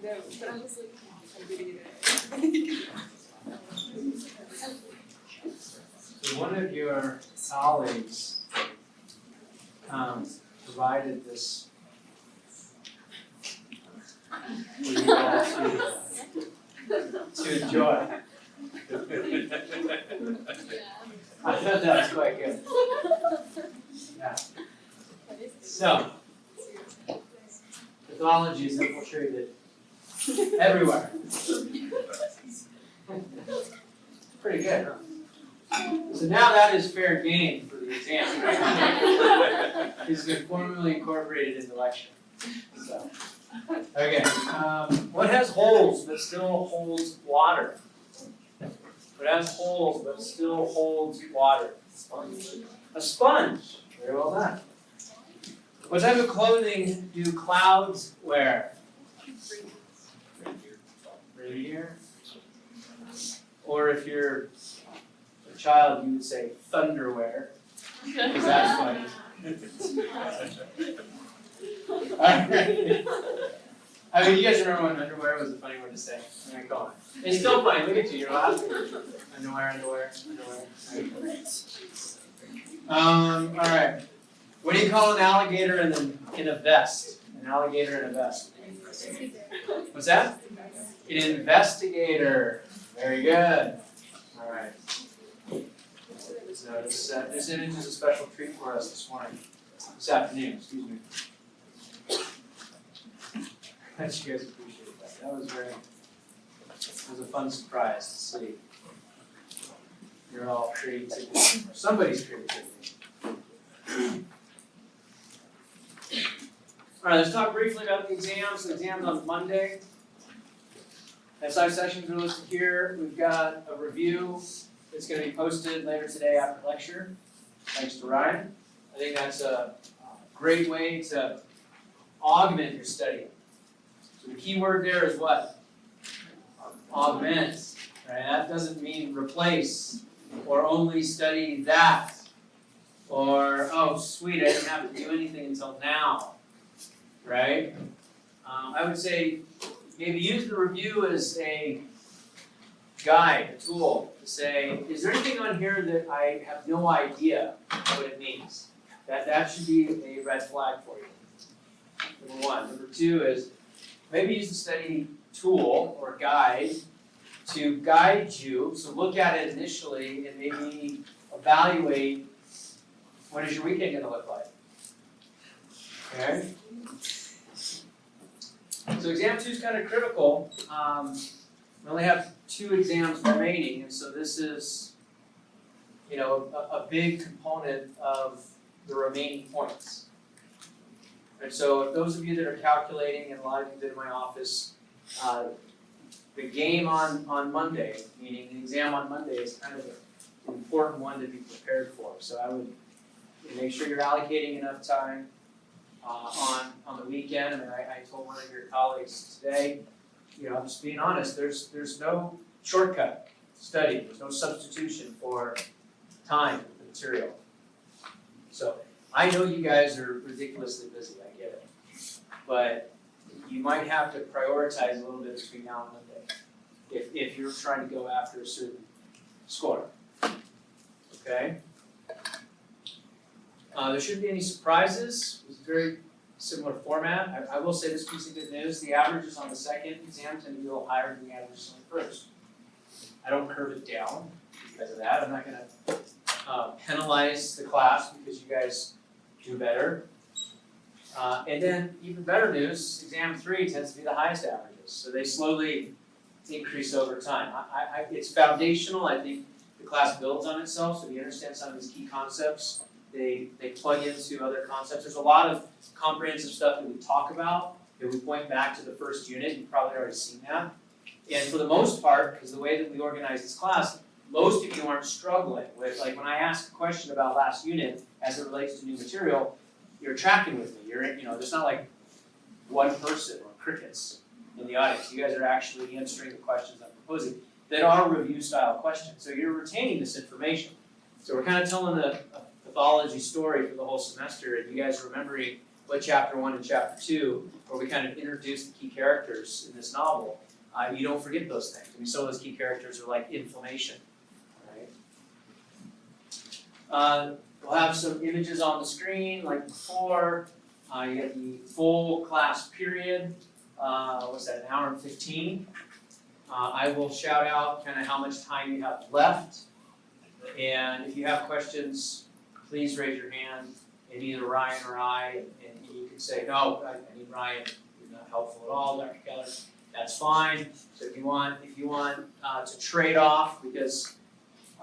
but I was like, I'm getting it. So one of your colleagues provided this for you all to enjoy. I thought that was quite good. Yeah. So, pathology is infiltrated everywhere. Pretty good, huh? So now that is fair game for the exam. It's been formally incorporated into lecture. So, okay. What has holes but still holds water? What has holes but still holds water? A sponge. Very well done. What type of clothing do clouds wear? Right here. Or if you're a child, you would say thunderwear. Because that's funny. Alright. I mean, you guys remember when underwear was a funny word to say? I mean, come on. It's still funny. Look at you. You're laughing. Underwear. Alright. What do you call an alligator in a vest? An alligator in a vest. What's that? An investigator. Very good. Alright. So this image is a special treat for us this morning. This afternoon, excuse me. I bet you guys appreciate that. That was a fun surprise to see. You're all creativity, or somebody's creativity. Alright, let's talk briefly about the exams. The exam's on Monday. SI sessions are listed here. We've got a review that's going to be posted later today after lecture. Thanks to Ryan. I think that's a great way to augment your studying. So the key word there is what? Augment. Right? That doesn't mean replace or only study that. Or, oh sweet, I didn't have to do anything until now. Right? I would say maybe use the review as a guide, a tool to say, is there anything on here that I have no idea what it means? That should be a red flag for you. Number one. Number two is maybe use the study tool or guide to guide you. So look at it initially and maybe evaluate what is your weekend going to look like. Okay? So exam 2 is kind of critical. We only have 2 exams remaining, and so this is, a big component of the remaining points. And so those of you that are calculating, and a lot of you did in my office, the game on Monday, meaning the exam on Monday, is kind of an important one to be prepared for. So I would make sure you're allocating enough time on the weekend. I mean, I told one of your colleagues today, I'm just being honest, there's no shortcut study. There's no substitution for time with the material. So I know you guys are ridiculously busy, I get it. But you might have to prioritize a little bit between now and Monday if you're trying to go after a certain score. Okay? There shouldn't be any surprises. It's a very similar format. I will say this piece of good news. The averages on the second exam tend to be a little higher than the averages on the first. I don't curve it down because of that. I'm not going to penalize the class because you guys do better. And then even better news, exam 3 tends to be the highest averages. So they slowly increase over time. It's foundational. I think the class builds on itself. So if you understand some of these key concepts, they plug into other concepts. There's a lot of comprehensive stuff that we talk about that we point back to the first unit. You've probably already seen that. And for the most part, because the way that we organize this class, most of you aren't struggling with, like when I ask a question about last unit as it relates to new material, you're tracking with me. There's not like one person or crickets in the audience. You guys are actually answering the questions I'm proposing that are review style questions. So you're retaining this information. So we're kind of telling a pathology story for the whole semester, and you guys are remembering what chapter 1 and chapter 2, where we kind of introduce the key characters in this novel, you don't forget those things. I mean, some of those key characters are like inflammation, right? We'll have some images on the screen like before. You get the full class period. What's that, an hour and 15? I will shout out kind of how much time you have left. And if you have questions, please raise your hand, and either Ryan or I, and you can say, no, I need Ryan, you're not helpful at all, Dr. Keller. That's fine. So if you want to trade off because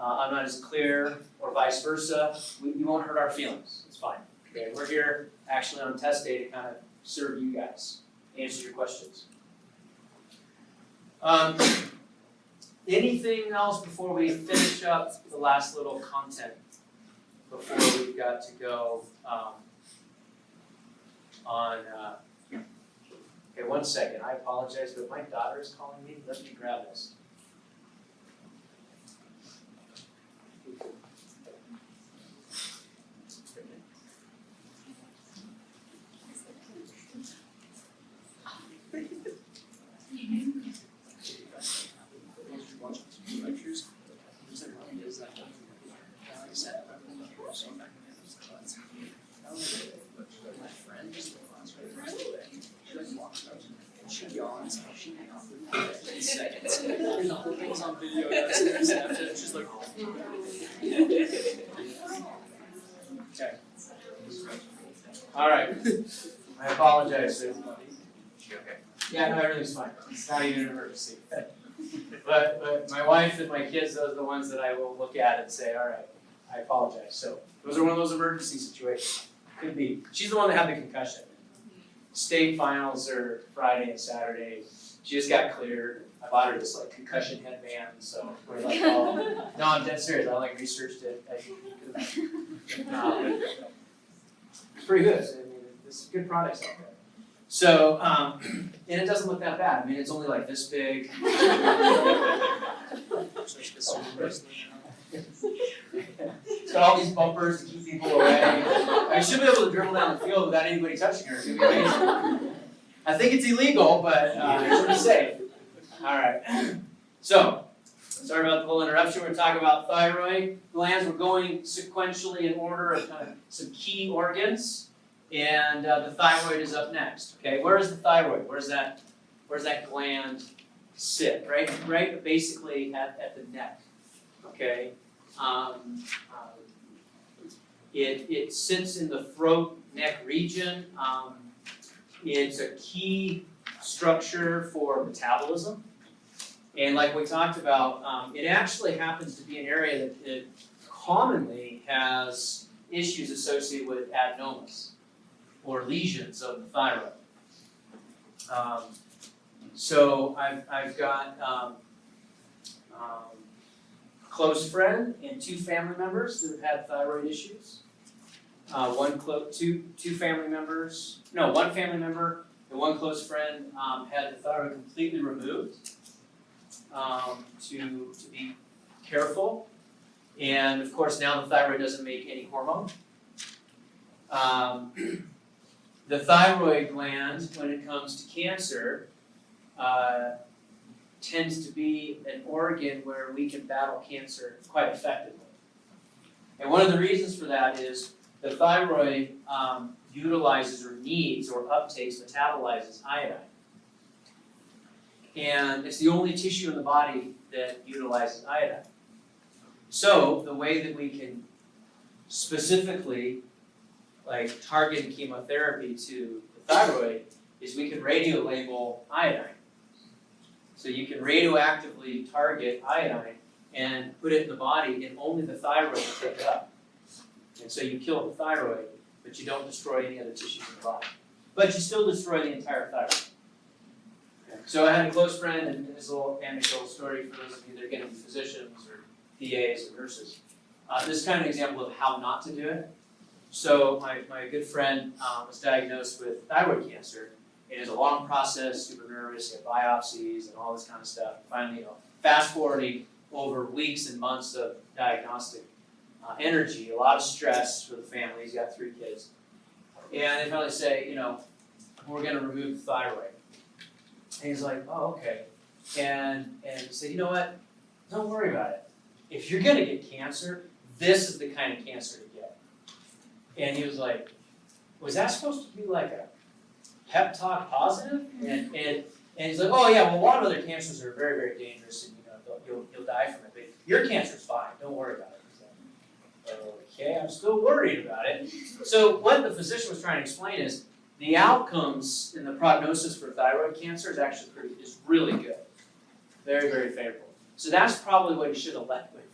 I'm not as clear, or vice versa, you won't hurt our feelings. It's fine. Okay, we're here actually on test day to kind of serve you guys, answer your questions. Anything else before we finish up the last little content before we've got to go on? Okay, 1 second. I apologize, but my daughter is calling me. Let me grab this. She yawns. She in seconds. And the whole thing's on video. That's it. Snapchat. She's like, Okay. All right. I apologize. Okay. Yeah, no, everything's fine. It's not even an emergency. But my wife and my kids, those are the ones that I will look at and say, all right, I apologize. So those are one of those emergency situations. Could be. She's the one that had the concussion. State finals are Friday and Saturday. She just got cleared. I bought her this like concussion headband, so we're like, oh, no, I'm dead serious. I like researched it. It's pretty good. I mean, there's good products out there. So, and it doesn't look that bad. I mean, it's only like this big. It's got all these bumpers to keep people away. I should be able to dribble down the field without anybody touching her. It's gonna be amazing. I think it's illegal, but it's pretty safe. All right. So, sorry about the little interruption. We're going to talk about thyroid glands. We're going sequentially in order of kind of some key organs, and the thyroid is up next. Okay, where is the thyroid? Where's that gland sit? Right, basically at the neck. Okay. It sits in the throat neck region. It's a key structure for metabolism. And like we talked about, it actually happens to be an area that commonly has issues associated with adenomas or lesions of the thyroid. So I've got a close friend and 2 family members that have had thyroid issues. One family members, no, 1 family member and 1 close friend had the thyroid completely removed to be careful. And of course now the thyroid doesn't make any hormone. The thyroid gland, when it comes to cancer, tends to be an organ where we can battle cancer quite effectively. And one of the reasons for that is the thyroid utilizes or needs or uptakes, metabolizes iodine. And it's the only tissue in the body that utilizes iodine. So the way that we can specifically target chemotherapy to the thyroid is we can radio-label iodine. So you can radioactively target iodine and put it in the body, and only the thyroid will take it up. And so you kill the thyroid, but you don't destroy any other tissues in the body. But you still destroy the entire thyroid. Okay. So I had a close friend, and this little anecdotal story for those of you that are going to be physicians or PAs or nurses. This is kind of an example of how not to do it. So my good friend was diagnosed with thyroid cancer. It is a long process, super nervous, you have biopsies and all this kind of stuff. Finally, fast forwarding over weeks and months of diagnostic energy, a lot of stress for the family. He's got 3 kids. And they probably say, you know, we're gonna remove the thyroid. And he's like, oh, okay. And he said, you know what? Don't worry about it. If you're gonna get cancer, this is the kind of cancer to get. And he was like, was that supposed to be like a pep talk positive? And he's like, oh yeah, well a lot of other cancers are very, very dangerous and you'll die from it. But your cancer's fine, don't worry about it. He's like, okay, I'm still worried about it. So what the physician was trying to explain is the outcomes in the prognosis for thyroid cancer is really good. Very, very favorable. So that's probably what you should have led with.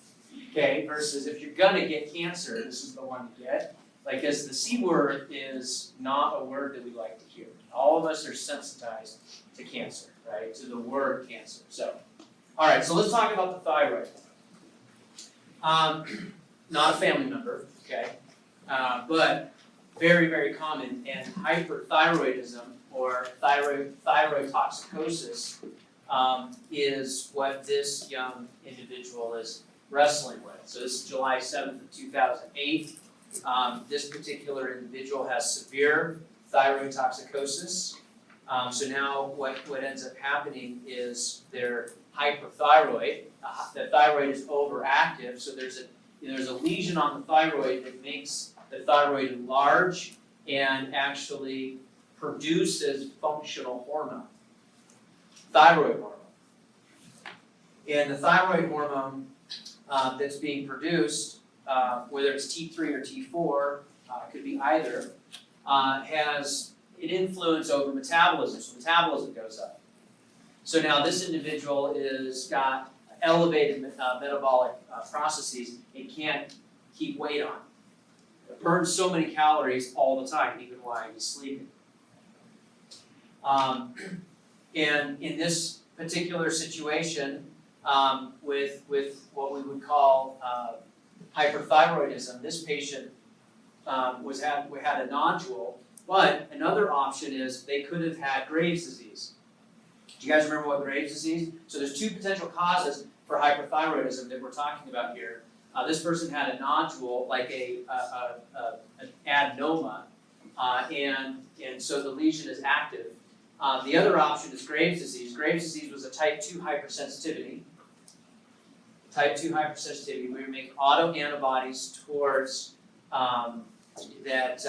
Okay, versus if you're gonna get cancer, this is the one to get. Like, as the C word is not a word that we like to hear. All of us are sensitized to cancer, right? To the word cancer. So, all right, so let's talk about the thyroid. Not a family member, okay, but very, very common. And hyperthyroidism or thyroid toxicosis is what this young individual is wrestling with. So this is July 7th of 2008. This particular individual has severe thyroid toxicosis. So now what ends up happening is they're hyperthyroid. The thyroid is overactive, so there's a lesion on the thyroid that makes the thyroid enlarge and actually produces functional hormone, thyroid hormone. And the thyroid hormone that's being produced, whether it's T3 or T4, could be either, has an influence over metabolism. So metabolism goes up. So now this individual is got elevated metabolic processes and can't keep weight on. It burns so many calories all the time, even while he's sleeping. And in this particular situation, with what we would call hyperthyroidism, this patient had a nodule, but another option is they could have had Graves' disease. Do you guys remember what Graves' disease? So there's two potential causes for hyperthyroidism that we're talking about here. This person had a nodule, like an adenoma, and so the lesion is active. The other option is Graves' disease. Graves' disease was a type 2 hypersensitivity. Type 2 hypersensitivity, we make autoantibodies towards that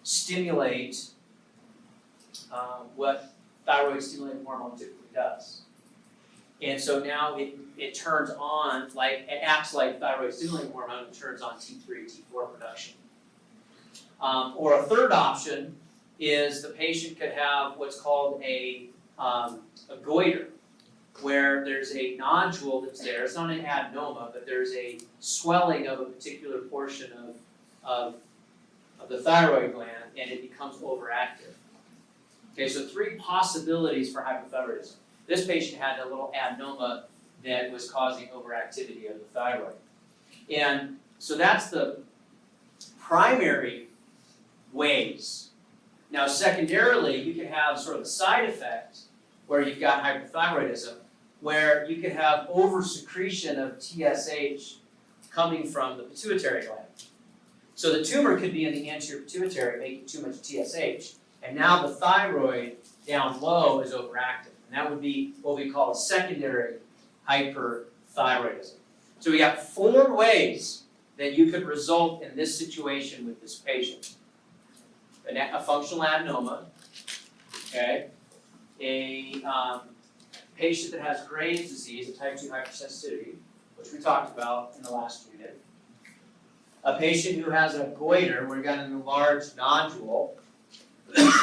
stimulate what thyroid stimulating hormone typically does. And so now it turns on, it acts like thyroid stimulating hormone and turns on T3, T4 production. Or a third option is the patient could have what's called a goiter, where there's a nodule that's there. It's not an adenoma, but there's a swelling of a particular portion of the thyroid gland, and it becomes overactive. Okay, so three possibilities for hypothyroidism. This patient had a little adenoma that was causing overactivity of the thyroid. And so that's the primary ways. Now, secondarily, you can have sort of a side effect where you've got hyperthyroidism, where you could have oversecretion of TSH coming from the pituitary gland. So the tumor could be in the anterior pituitary, making too much TSH, and now the thyroid down low is overactive. And that would be what we call a secondary hyperthyroidism. So we got 4 ways that you could result in this situation with this patient. A functional adenoma, okay, a patient that has Graves' disease, a type 2 hypersensitivity, which we talked about in the last unit, a patient who has a goiter, where we've got an enlarged nodule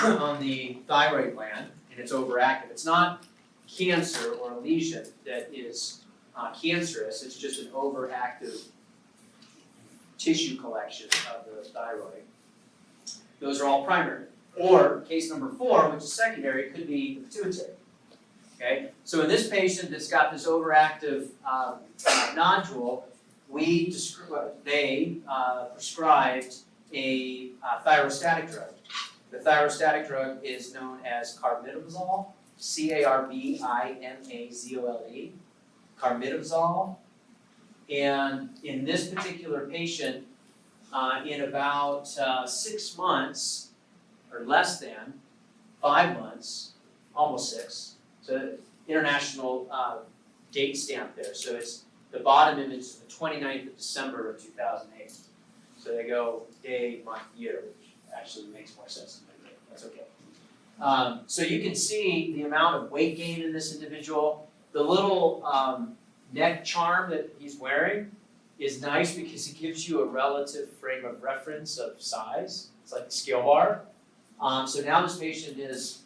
on the thyroid gland, and it's overactive. It's not cancer or a lesion that is cancerous, it's just an overactive tissue collection of the thyroid. Those are all primary. Or case number 4, which is secondary, could be the pituitary. Okay, so in this patient that's got this overactive nodule, they prescribed a thyrostatic drug. The thyrostatic drug is known as carbimazole, C-A-R-B-I-M-A-Z-O-L-E, carbimazole. And in this particular patient, in about 6 months, or less than 5 months, almost 6. So international date stamp there. So it's the bottom image is the 29th of December of 2008. So they go day, month, year, which actually makes more sense than my day. That's okay. So you can see the amount of weight gain in this individual. The little neck charm that he's wearing is nice because it gives you a relative frame of reference of size. It's like a scale bar. So now this patient is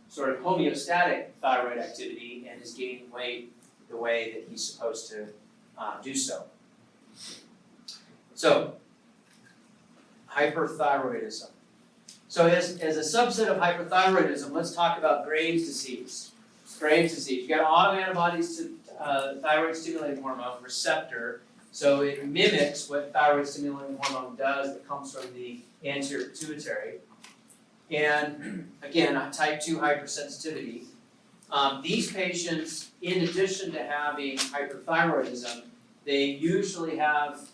sort of homeostatic thyroid activity and is gaining weight the way that he's supposed to do so. So, hyperthyroidism. So as a subset of hyperthyroidism, let's talk about Graves' disease. Graves' disease. You've got autoantibodies to thyroid stimulating hormone receptor. So it mimics what thyroid stimulating hormone does that comes from the anterior pituitary. And again, type 2 hypersensitivity. These patients, in addition to having hyperthyroidism, they usually have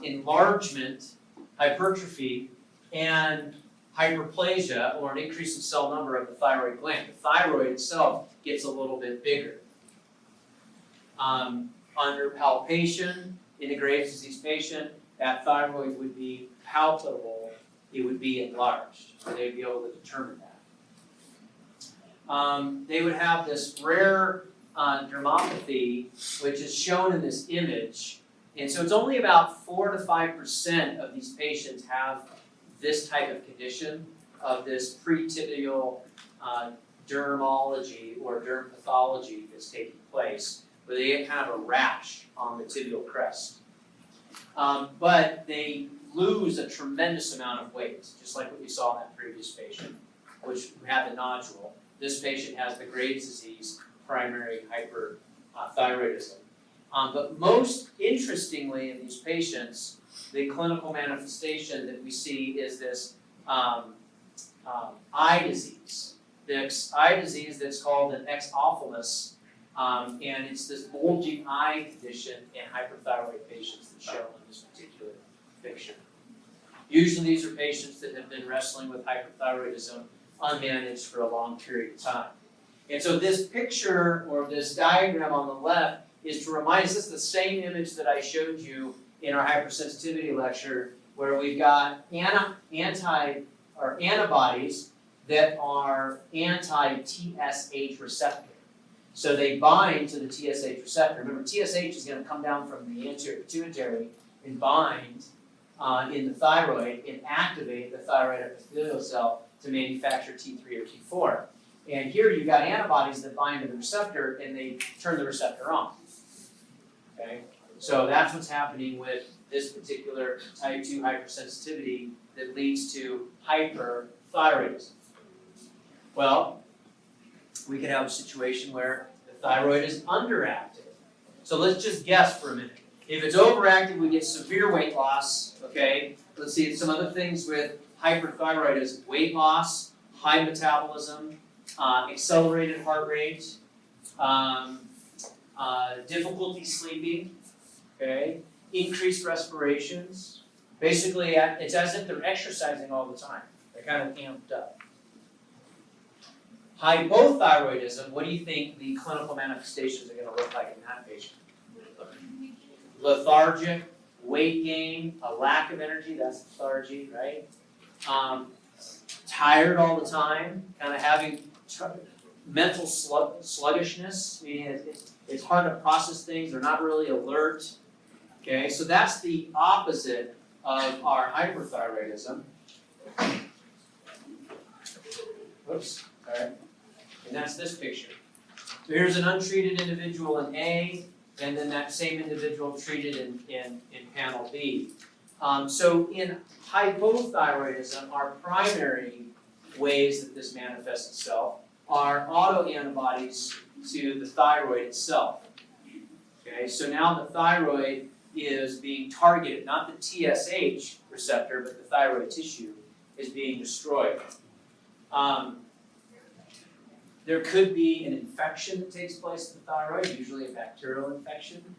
enlargement, hypertrophy, and hyperplasia, or an increase in cell number of the thyroid gland. The thyroid itself gets a little bit bigger. Under palpation, in a Graves' disease patient, that thyroid would be palpable, it would be enlarged, so they'd be able to determine that. They would have this rare dermopathy, which is shown in this image, and so it's only about 4 to 5% of these patients have this type of condition, of this pretibial dermology or derm pathology that's taking place, where they get kind of a rash on the tibial crest. But they lose a tremendous amount of weight, just like what you saw in that previous patient, which had the nodule. This patient has the Graves' disease, primary hyperthyroidism. But most interestingly in these patients, the clinical manifestation that we see is this eye disease. This eye disease that's called an exophthalmos, and it's this bulging eye condition in hyperthyroid patients that's shown in this particular picture. Usually these are patients that have been wrestling with hyperthyroidism unmanaged for a long period of time. And so this picture, or this diagram on the left, is to remind us, this is the same image that I showed you in our hypersensitivity lecture, where we've got antibodies that are anti-TSH receptor. So they bind to the TSH receptor. Remember, TSH is going to come down from the anterior pituitary and bind in the thyroid and activate the thyroid epithelial cell to manufacture T3 or T4. And here you've got antibodies that bind to the receptor and they turn the receptor on. Okay? So that's what's happening with this particular type 2 hypersensitivity that leads to hyperthyroidism. Well, we could have a situation where the thyroid is underactive. So let's just guess for a minute. If it's overactive, we get severe weight loss, okay? Let's see some other things with hyperthyroidism: weight loss, high metabolism, accelerated heart rate, difficulty sleeping, okay? Increased respirations. Basically, it's as if they're exercising all the time. They're kind of amped up. Hypothyroidism, what do you think the clinical manifestations are going to look like in that patient? Lethargic, weight gain, a lack of energy, that's lethargy, right? Tired all the time, kind of having mental sluggishness, meaning it's hard to process things, they're not really alert. Okay, so that's the opposite of our hyperthyroidism. Whoops, all right. And that's this picture. So here's an untreated individual in A, and then that same individual treated in panel B. So in hypothyroidism, our primary ways that this manifests itself are autoantibodies to the thyroid itself. Okay, so now the thyroid is being targeted, not the TSH receptor, but the thyroid tissue is being destroyed. There could be an infection that takes place in the thyroid, usually a bacterial infection.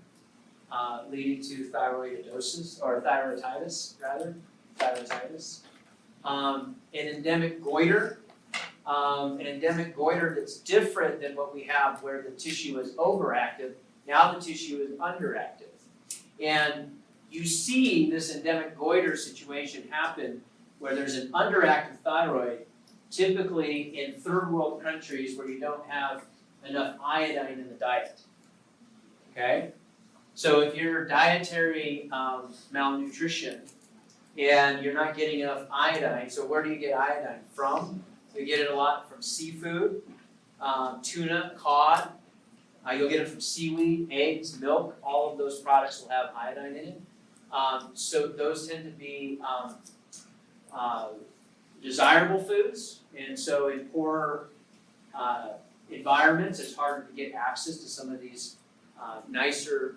leading to thyroiditis, or thyroiditis rather, thyroiditis. An endemic goiter, that's different than what we have where the tissue is overactive. Now the tissue is underactive. And you see this endemic goiter situation happen where there's an underactive thyroid, typically in third world countries where you don't have enough iodine in the diet. Okay? So if you're dietary malnutrition and you're not getting enough iodine, so where do you get iodine from? You get it a lot from seafood, tuna, cod. You'll get it from seaweed, eggs, milk. All of those products will have iodine in it. So those tend to be desirable foods. And so in poor environments, it's harder to get access to some of these nicer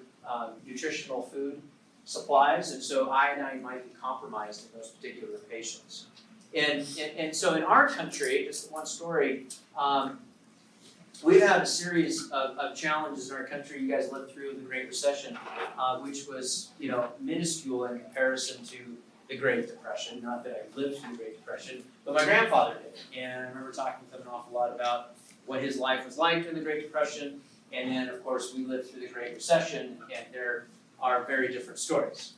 nutritional food supplies. And so iodine might be compromised in those particular patients. And so in our country, just one story, we've had a series of challenges in our country. You guys lived through the Great Recession, which was, minuscule in comparison to the Great Depression. Not that I lived through the Great Depression, but my grandfather did. And I remember talking with him an awful lot about what his life was like during the Great Depression. And then, of course, we lived through the Great Recession, and there are very different stories.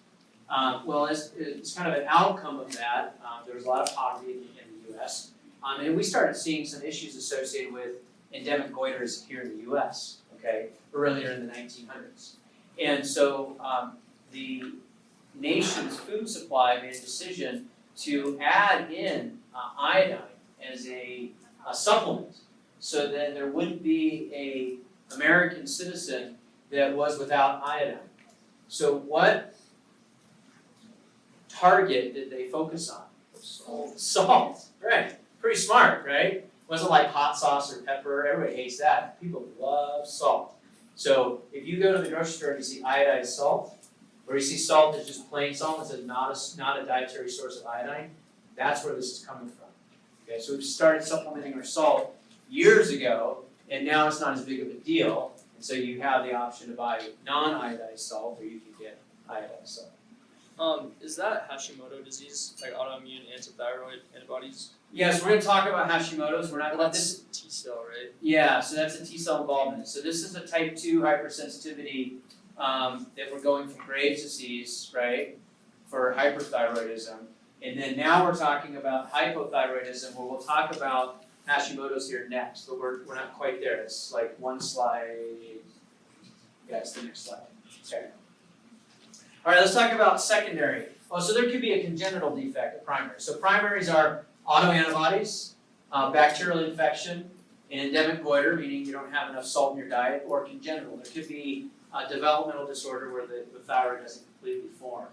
Well, it's kind of an outcome of that. There was a lot of poverty in the U.S. And we started seeing some issues associated with endemic goiters here in the U.S., okay, earlier in the 1900s. And so the nation's food supply made a decision to add in iodine as a supplement so that there wouldn't be an American citizen that was without iodine. So what target did they focus on? Salt, right. Pretty smart, right? It wasn't like hot sauce or pepper. Everybody hates that. People love salt. So if you go to the grocery store and you see iodized salt, or you see salt that's just plain salt that says not a dietary source of iodine, that's where this is coming from. Okay, so we've started supplementing our salt years ago, and now it's not as big of a deal. And so you have the option to buy non-iodized salt, or you can get iodized salt. Is that Hashimoto disease, like autoimmune antithyroid antibodies? Yes, we're going to talk about Hashimoto's. We're not going to That's T cell, right? Yeah, so that's a T cell involvement. So this is a type 2 hypersensitivity that we're going from Graves' disease, right, for hyperthyroidism. And then now we're talking about hypothyroidism, where we'll talk about Hashimoto's here next, but we're not quite there. It's like one slide. Yeah, it's the next slide. Okay. All right, let's talk about secondary. Oh, so there could be a congenital defect of primary. So primaries are autoantibodies, bacterial infection, an endemic goiter, meaning you don't have enough salt in your diet, or congenital. There could be a developmental disorder where the thyroid doesn't completely form.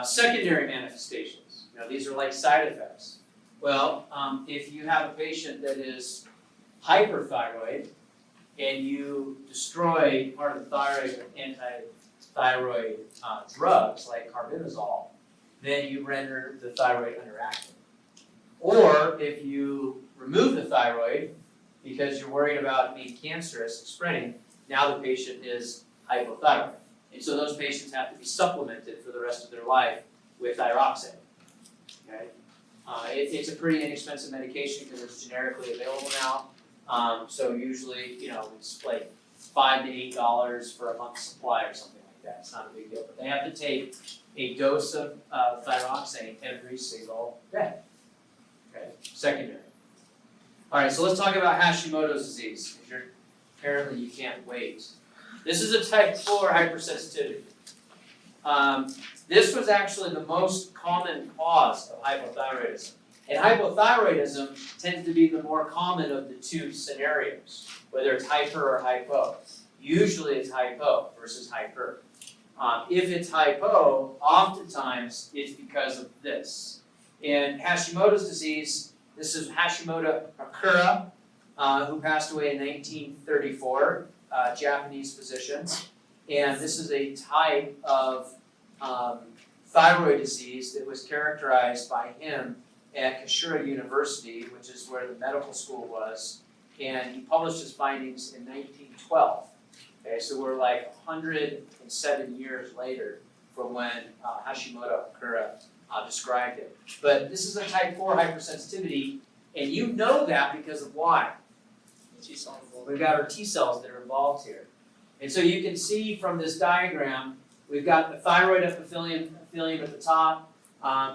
Secondary manifestations. These are like side effects. Well, if you have a patient that is hyperthyroid and you destroy part of the thyroid with anti-thyroid drugs like carbimazole, then you render the thyroid underactive. Or if you remove the thyroid because you're worried about it being cancerous and spreading, now the patient is hypothyroid. And so those patients have to be supplemented for the rest of their life with thyroxine. Okay? It's a pretty inexpensive medication because it's generically available now. So usually, it's like $5 to $8 for a month's supply or something like that. It's not a big deal. But they have to take a dose of thyroxine every single day. Okay, secondary. All right, so let's talk about Hashimoto's disease. Apparently you can't wait. This is a type 4 hypersensitivity. This was actually the most common cause of hypothyroidism. And hypothyroidism tends to be the more common of the two scenarios, whether it's hyper or hypo. Usually it's hypo versus hyper. If it's hypo, oftentimes it's because of this. In Hashimoto's disease, this is Hashimoto Akura, who passed away in 1934, Japanese physician. And this is a type of thyroid disease that was characterized by him at Kashura University, which is where the medical school was. And he published his findings in 1912. Okay, so we're like 107 years later from when Hashimoto Kura described it. But this is a type 4 hypersensitivity, and you know that because of why? T-cell involved. We've got our T cells that are involved here. And so you can see from this diagram, we've got the thyroid epithelium at the top.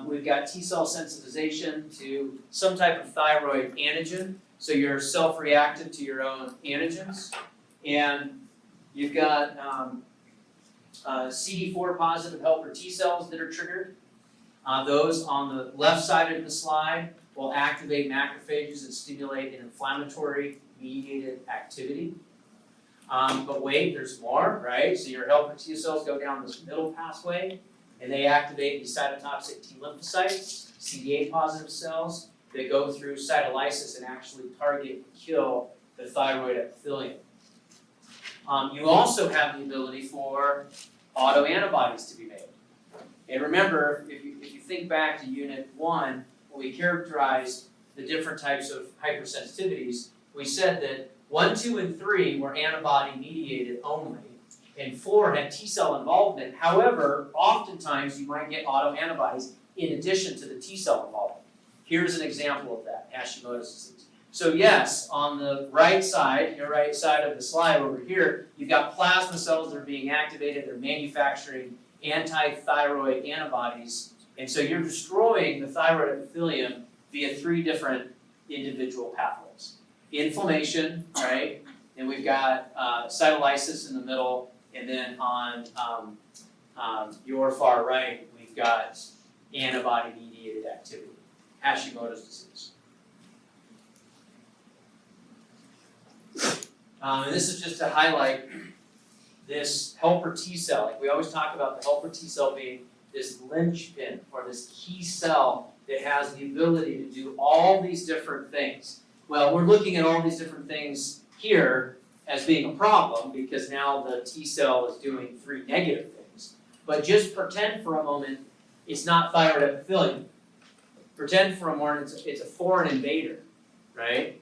We've got T cell sensitization to some type of thyroid antigen. So you're self-reactive to your own antigens. And you've got CD4 positive helper T cells that are triggered. Those on the left side of the slide will activate macrophages and stimulate an inflammatory mediated activity. But wait, there's more, right? So your helper T cells go down this middle pathway, and they activate these cytotoxic T lymphocytes, CD8 positive cells. They go through cytolysis and actually target and kill the thyroid epithelium. You also have the ability for autoantibodies to be made. And remember, if you think back to Unit 1, when we characterized the different types of hypersensitivities, we said that 1, 2, and 3 were antibody-mediated only, and 4 had T-cell involvement. However, oftentimes you might get autoantibodies in addition to the T-cell involvement. Here's an example of that, Hashimoto's disease. So yes, on the right side, your right side of the slide over here, you've got plasma cells that are being activated. They're manufacturing anti-thyroid antibodies. And so you're destroying the thyroid epithelium via 3 different individual pathways. Inflammation, right? And we've got cytolysis in the middle. And then on your far right, we've got antibody-mediated activity, Hashimoto's disease. And this is just to highlight this helper T cell. Like we always talk about the helper T cell being this linchpin or this key cell that has the ability to do all these different things. Well, we're looking at all these different things here as being a problem because now the T cell is doing 3 negative things. But just pretend for a moment it's not thyroid epithelium. Pretend for a moment it's a foreign invader, right?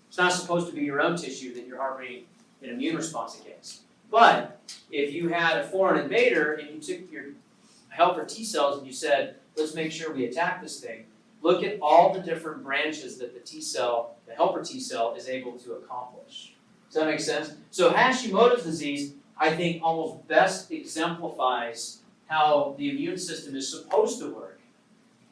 It's not supposed to be your own tissue that you're harboring an immune response against. But if you had a foreign invader and you took your helper T cells and you said, let's make sure we attack this thing, look at all the different branches that the T cell, the helper T cell, is able to accomplish. Does that make sense? So Hashimoto's disease, I think, almost best exemplifies how the immune system is supposed to work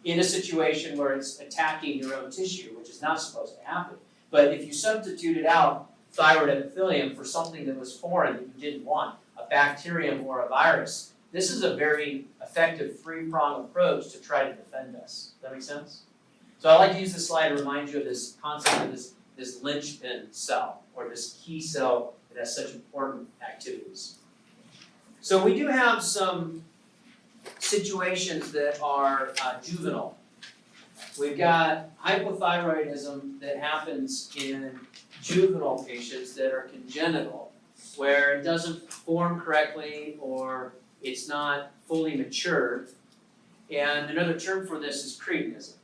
in a situation where it's attacking your own tissue, which is not supposed to happen. But if you substituted out thyroid epithelium for something that was foreign that you didn't want, a bacterium or a virus, this is a very effective 3-pronged approach to try to defend us. Does that make sense? So I like to use this slide to remind you of this concept of this linchpin cell, or this key cell that has such important activities. So we do have some situations that are juvenile. We've got hypothyroidism that happens in juvenile patients that are congenital, where it doesn't form correctly or it's not fully mature. And another term for this is cretinism.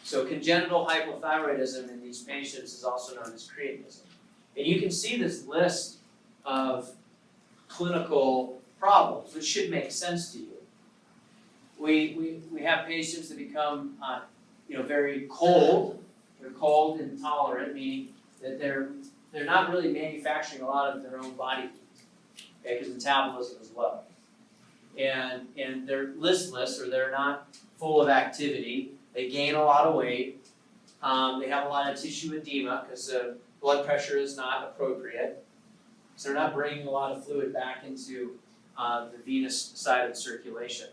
So congenital hypothyroidism in these patients is also known as cretinism. And you can see this list of clinical problems, which should make sense to you. We have patients that become very cold. They're cold intolerant, meaning that they're not really manufacturing a lot of their own body heat, okay, because metabolism is low. And they're listless, or they're not full of activity. They gain a lot of weight. They have a lot of tissue edema because the blood pressure is not appropriate. So they're not bringing a lot of fluid back into the venous side of the circulation.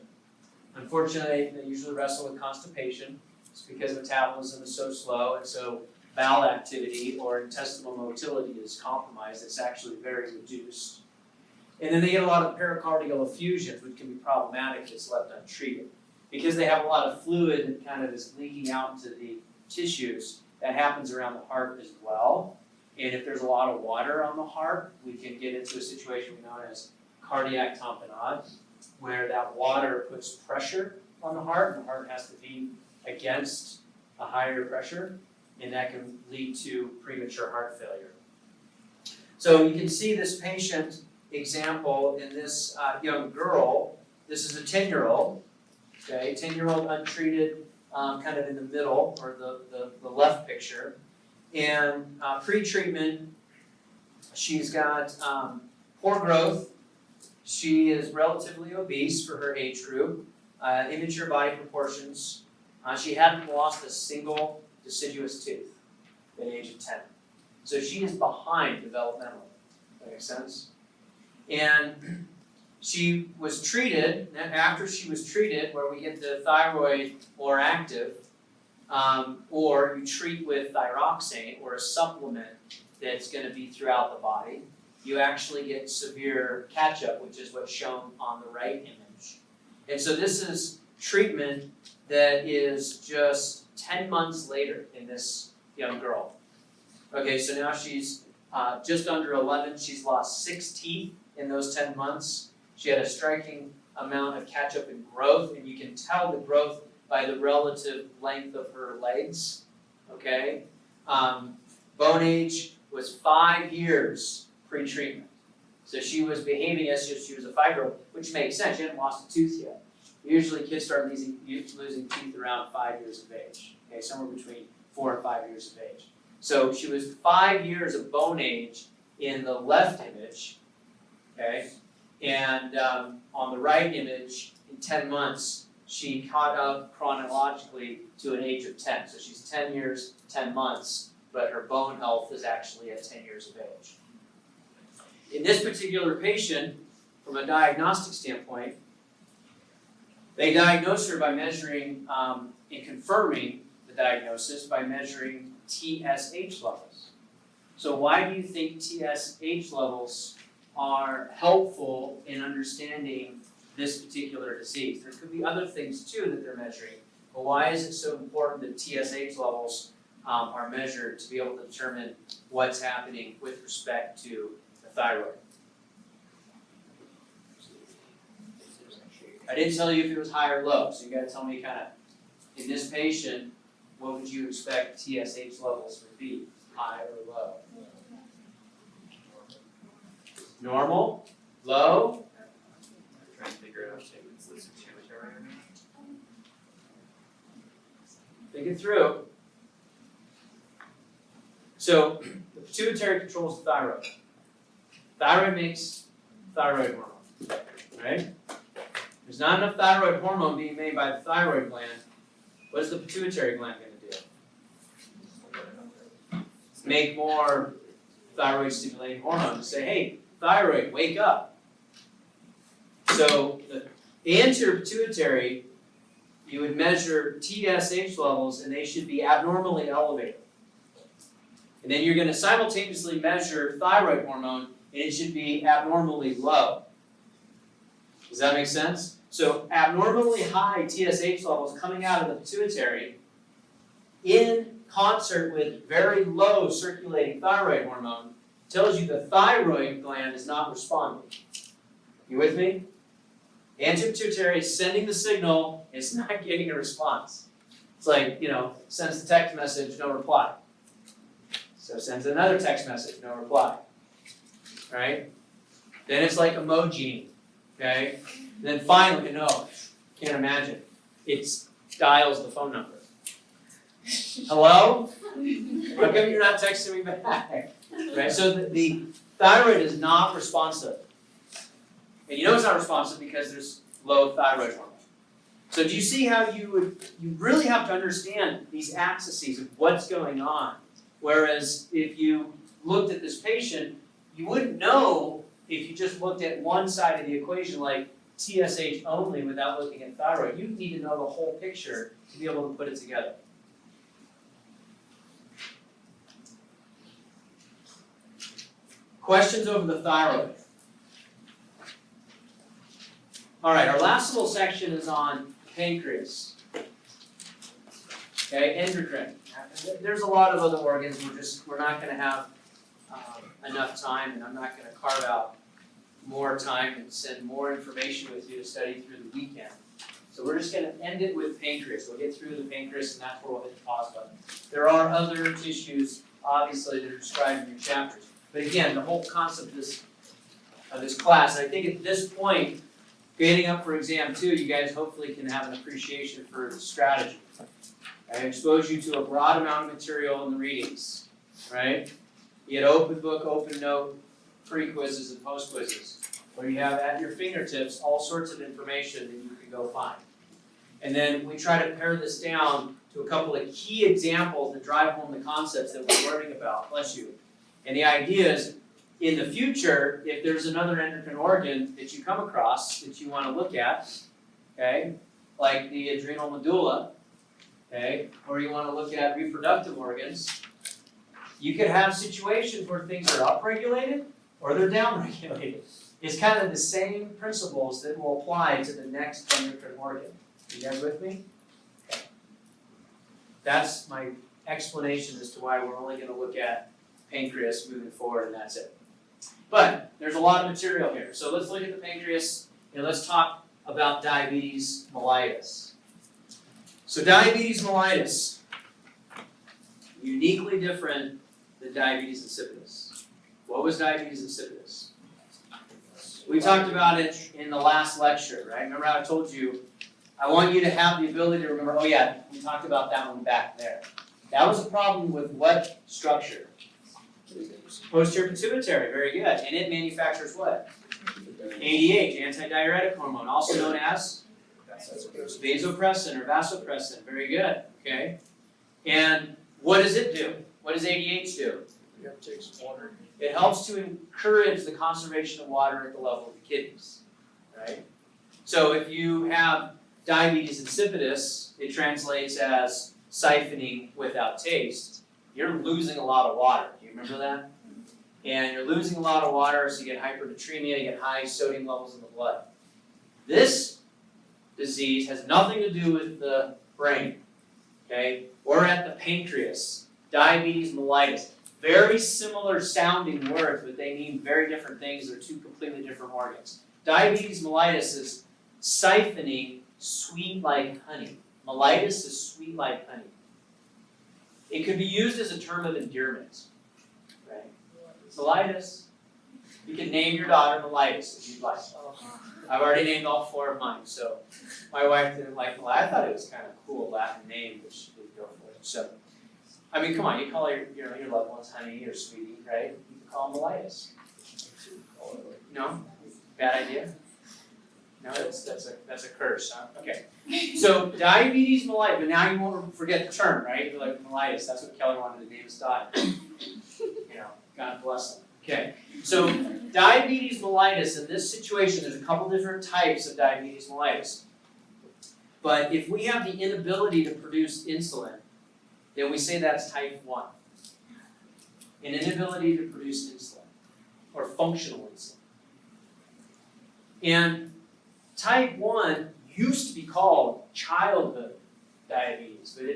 Unfortunately, they usually wrestle with constipation. It's because metabolism is so slow, and so bowel activity or intestinal motility is compromised. It's actually very reduced. And then they get a lot of pericardial effusions, which can be problematic if it's left untreated. Because they have a lot of fluid that kind of is leaking out into the tissues, that happens around the heart as well. And if there's a lot of water on the heart, we can get into a situation we know as cardiac tamponade, where that water puts pressure on the heart, and the heart has to beat against a higher pressure, and that can lead to premature heart failure. So you can see this patient example in this young girl. This is a 10-year-old, okay, 10-year-old untreated, kind of in the middle, or the left picture. And pre-treatment, she's got poor growth. She is relatively obese for her age group, immature body proportions. She hadn't lost a single deciduous tooth at the age of 10. So she is behind developmentally. That makes sense? And she was treated, and after she was treated, where we get the thyroid more active, or you treat with thyroxine or a supplement that's going to be throughout the body, you actually get severe catch-up, which is what's shown on the right image. And so this is treatment that is just 10 months later in this young girl. Okay, so now she's just under 11. She's lost 6 teeth in those 10 months. She had a striking amount of catch-up in growth, and you can tell the growth by the relative length of her legs. Okay, bone age was 5 years pre-treatment. So she was behaving as if she was a 5-year-old, which makes sense. She hadn't lost a tooth yet. Usually kids start losing teeth around 5 years of age. Okay, somewhere between 4 and 5 years of age. So she was 5 years of bone age in the left image, okay? And on the right image, in 10 months, she caught up chronologically to an age of 10. So she's 10 years, 10 months, but her bone health is actually at 10 years of age. In this particular patient, from a diagnostic standpoint, they diagnosed her by measuring and confirming the diagnosis by measuring TSH levels. So why do you think TSH levels are helpful in understanding this particular disease? There could be other things too that they're measuring, but why is it so important that TSH levels are measured to be able to determine what's happening with respect to the thyroid? I didn't tell you if it was high or low, so you gotta tell me kind of, in this patient, what would you expect TSH levels would be, high or low? Normal? Low? I'm trying to figure out if it's the pituitary or not. Think it through. So, the pituitary controls the thyroid. Thyroid makes thyroid hormone, right? There's not enough thyroid hormone being made by the thyroid gland. What is the pituitary gland going to do? Make more thyroid stimulating hormone to say, hey, thyroid, wake up. So the anterior pituitary, you would measure TSH levels and they should be abnormally elevated. And then you're going to simultaneously measure thyroid hormone and it should be abnormally low. Does that make sense? So abnormally high TSH levels coming out of the pituitary in concert with very low circulating thyroid hormone tells you the thyroid gland is not responding. You with me? Anterior pituitary is sending the signal, it's not getting a response. It's like, sends the text message, no reply. So sends another text message, no reply. Right? Then it's like emoji, okay? Then finally, can't imagine. It dials the phone number. Hello? How come you're not texting me back? Right? So the thyroid is not responsive. And you know it's not responsive because there's low thyroid hormone. So do you see how you really have to understand these axes of what's going on? Whereas if you looked at this patient, you wouldn't know if you just looked at one side of the equation like TSH only without looking at thyroid. You need to know the whole picture to be able to put it together. Questions over the thyroid? All right, our last little section is on pancreas. Okay, endocrine. There's a lot of other organs. We're not going to have enough time, and I'm not going to carve out more time and send more information with you to study through the weekend. So we're just going to end it with pancreas. We'll get through the pancreas, and that's where we'll hit the pause button. There are other tissues, obviously, that are described in your chapters. But again, the whole concept of this class, I think at this point, getting up for exam 2, you guys hopefully can have an appreciation for strategy. I expose you to a broad amount of material in the readings, right? You get open book, open note, pre-quizzes and post-quizzes, where you have at your fingertips all sorts of information that you can go find. And then we try to pare this down to a couple of key examples that drive home the concepts that we're learning about, bless you. And the idea is, in the future, if there's another endocrine organ that you come across that you want to look at, okay, like the adrenal medulla, okay, or you want to look at reproductive organs, you could have situations where things are upregulated or they're downregulated. It's kind of the same principles that will apply to the next endocrine organ. You guys with me? Okay. That's my explanation as to why we're only going to look at pancreas moving forward, and that's it. But there's a lot of material here. So let's look at the pancreas, and let's talk about diabetes mellitus. So diabetes mellitus, uniquely different than diabetes insipidus. What was diabetes insipidus? We talked about it in the last lecture, right? Remember how I told you, I want you to have the ability to remember, oh yeah, we talked about that one back there. That was a problem with what structure? Posterior pituitary, very good. And it manufactures what? ADH, antidiuretic hormone, also known as vasopressin or vasopressin, very good, okay? And what does it do? What does ADH do? It takes water. It helps to encourage the conservation of water at the level of the kidneys, right? So if you have diabetes insipidus, it translates as siphoning without taste. You're losing a lot of water. Do you remember that? And you're losing a lot of water, so you get hypernatremia, you get high sodium levels in the blood. This disease has nothing to do with the brain, okay? We're at the pancreas, diabetes mellitus. Very similar sounding words, but they mean very different things. They're two completely different organs. Diabetes mellitus is siphoning sweet like honey. Mellitus is sweet like honey. It could be used as a term of endearment, right? Mellitus. You can name your daughter Mellitus if you'd like. I've already named all 4 of mine, so my wife didn't like Mellitus. I thought it was kind of a cool Latin name, but she didn't go for it. So, I mean, come on, you call your loved ones honey or sweetie, right? You can call them Mellitus. No? Bad idea? No, that's a curse, huh? Okay. So diabetes mellitus, but now you won't forget the term, right? You're like mellitus, that's what Kelly wanted to name his daughter. You know, God bless him. Okay. So diabetes mellitus, in this situation, there's a couple different types of diabetes mellitus. But if we have the inability to produce insulin, then we say that's type 1. An inability to produce insulin, or functional insulin. And type 1 used to be called childhood diabetes, but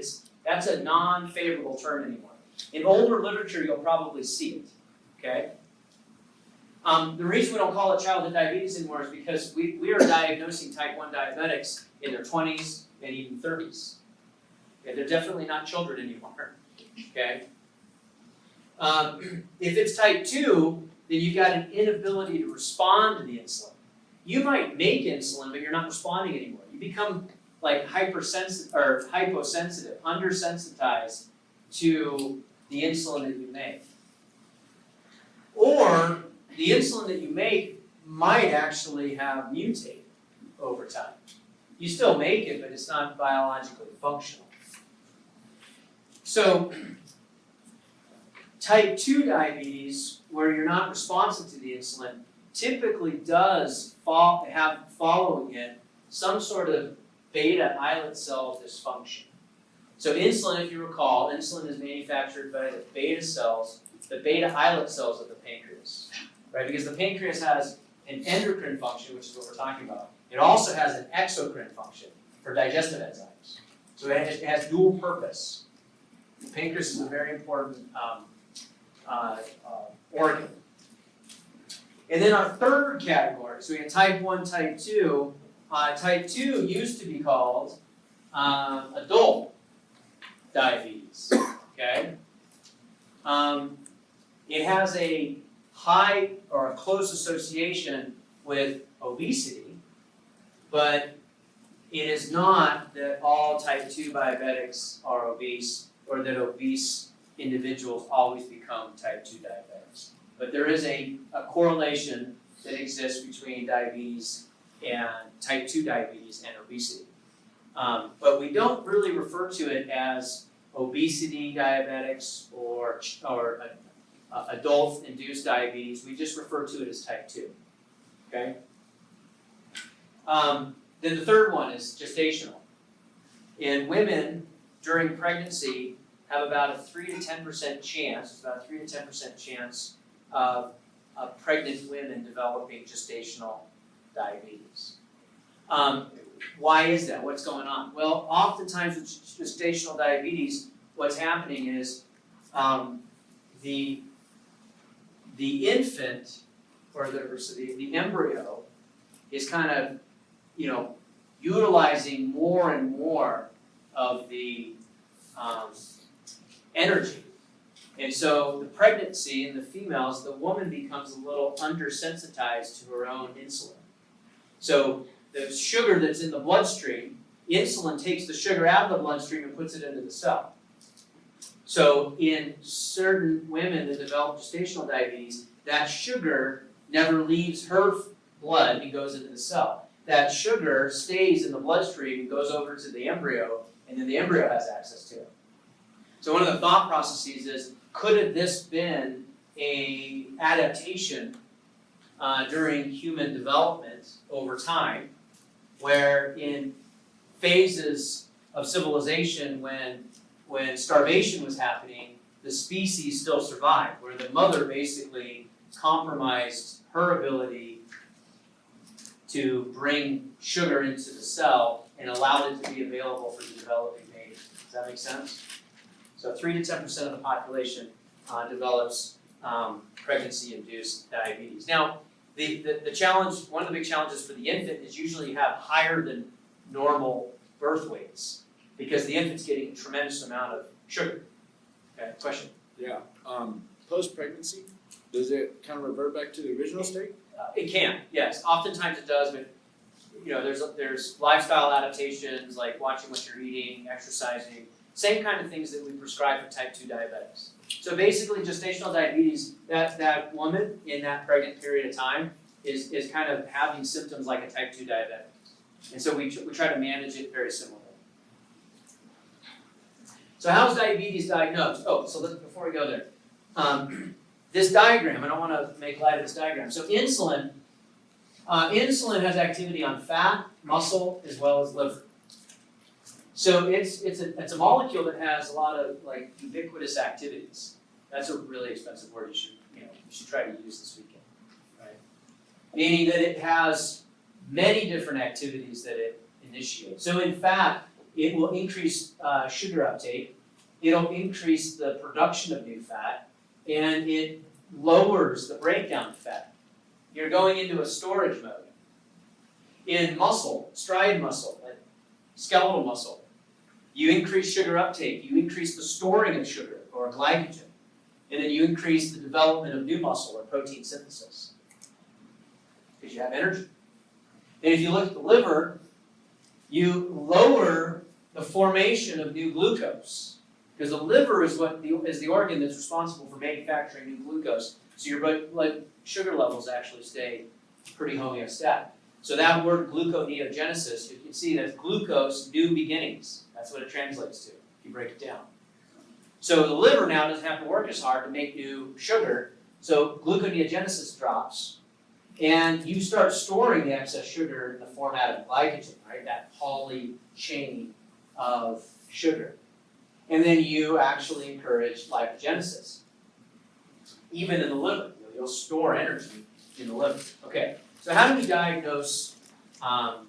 that's a non-favorable term anymore. In older literature, you'll probably see it, okay? The reason we don't call it childhood diabetes anymore is because we are diagnosing type 1 diabetics in their 20s and even 30s. Okay, they're definitely not children anymore, okay? If it's type 2, then you've got an inability to respond to the insulin. You might make insulin, but you're not responding anymore. You become like hypersensitive or hyposensitive, undersensitized to the insulin that you make. Or the insulin that you make might actually have mutated over time. You still make it, but it's not biologically functional. So, type 2 diabetes, where you're not responsive to the insulin, typically does have following it some sort of beta islet cell dysfunction. So insulin, if you recall, insulin is manufactured by the beta cells, the beta islet cells of the pancreas, right? Because the pancreas has an endocrine function, which is what we're talking about. It also has an exocrine function for digestive enzymes. So it has dual purpose. The pancreas is a very important organ. And then our third category, so we have type 1, type 2. Type 2 used to be called adult diabetes, okay? It has a high or a close association with obesity, but it is not that all type 2 diabetics are obese or that obese individuals always become type 2 diabetics. But there is a correlation that exists between diabetes and type 2 diabetes and obesity. But we don't really refer to it as obesity diabetics or adult-induced diabetes. We just refer to it as type 2. Okay? Then the third one is gestational. In women during pregnancy have about a 3 to 10% chance, about a 3 to 10% chance of pregnant women developing gestational diabetes. Why is that? What's going on? Well, oftentimes with gestational diabetes, what's happening is the infant or the embryo is kind of, utilizing more and more of the energy. And so the pregnancy in the females, the woman becomes a little undersensitized to her own insulin. So the sugar that's in the bloodstream, insulin takes the sugar out of the bloodstream and puts it into the cell. So in certain women that develop gestational diabetes, that sugar never leaves her blood and goes into the cell. That sugar stays in the bloodstream and goes over to the embryo, and then the embryo has access to it. So one of the thought processes is, could have this been an adaptation during human development over time, where in phases of civilization when starvation was happening, the species still survived, where the mother basically compromised her ability to bring sugar into the cell and allowed it to be available for the developing baby. Does that make sense? So 3 to 10% of the population develops pregnancy-induced diabetes. Now, the challenge, one of the big challenges for the infant is usually you have higher than normal birth weights because the infant's getting a tremendous amount of sugar. Okay, question? Yeah. Post-pregnancy, does it kind of revert back to the original state? It can, yes. Oftentimes it does, but there's lifestyle adaptations like watching what you're eating, exercising, same kind of things that we prescribe for type 2 diabetics. So basically, gestational diabetes, that woman in that pregnant period of time is kind of having symptoms like a type 2 diabetic. And so we try to manage it very similarly. So how is diabetes diagnosed? Oh, so before we go there, this diagram, I don't want to make light of this diagram. So insulin has activity on fat, muscle, as well as liver. So it's a molecule that has a lot of ubiquitous activities. That's a really expensive word you should try to use this weekend, right? Meaning that it has many different activities that it initiates. So in fat, it will increase sugar uptake. It'll increase the production of new fat, and it lowers the breakdown of fat. You're going into a storage mode. In muscle, striated muscle, like skeletal muscle, you increase sugar uptake, you increase the storing of sugar or glycogen, and then you increase the development of new muscle or protein synthesis because you have energy. And if you look at the liver, you lower the formation of new glucose because the liver is the organ that's responsible for manufacturing new glucose. So your blood sugar levels actually stay pretty homeostatic. So that word gluconeogenesis, you can see that's glucose, new beginnings. That's what it translates to, if you break it down. So the liver now doesn't have to work as hard to make new sugar, so gluconeogenesis drops, and you start storing the excess sugar in the format of glycogen, right? That poly chain of sugar. And then you actually encourage lipogenesis. Even in the liver, you'll store energy in the liver. Okay. So how do we diagnose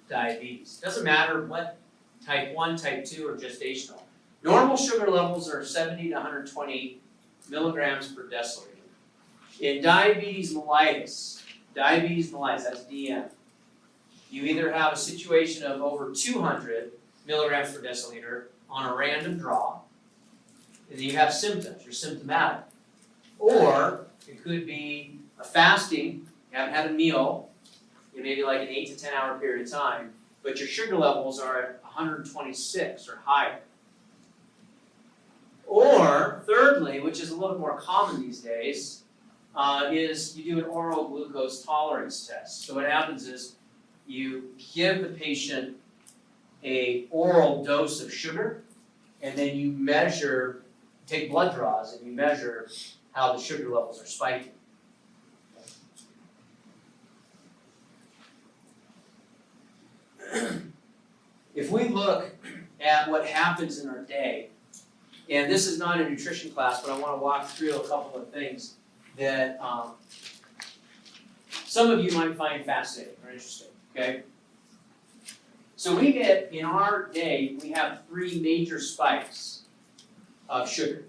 diabetes? Doesn't matter what type 1, type 2, or gestational. Normal sugar levels are 70 to 120 milligrams per deciliter. In diabetes mellitus, that's DM, you either have a situation of over 200 milligrams per deciliter on a random draw, and then you have symptoms, you're symptomatic. Or It could be a fasting, you haven't had a meal in maybe like an 8 to 10 hour period of time, but your sugar levels are at 126 or higher. Or, thirdly, which is a little bit more common these days, is you do an oral glucose tolerance test. So what happens is you give the patient an oral dose of sugar, and then you measure, take blood draws, and you measure how the sugar levels are spiking. If we look at what happens in our day, and this is not a nutrition class, but I want to walk through a couple of things that some of you might find fascinating or interesting, okay? So we get, in our day, we have 3 major spikes of sugar.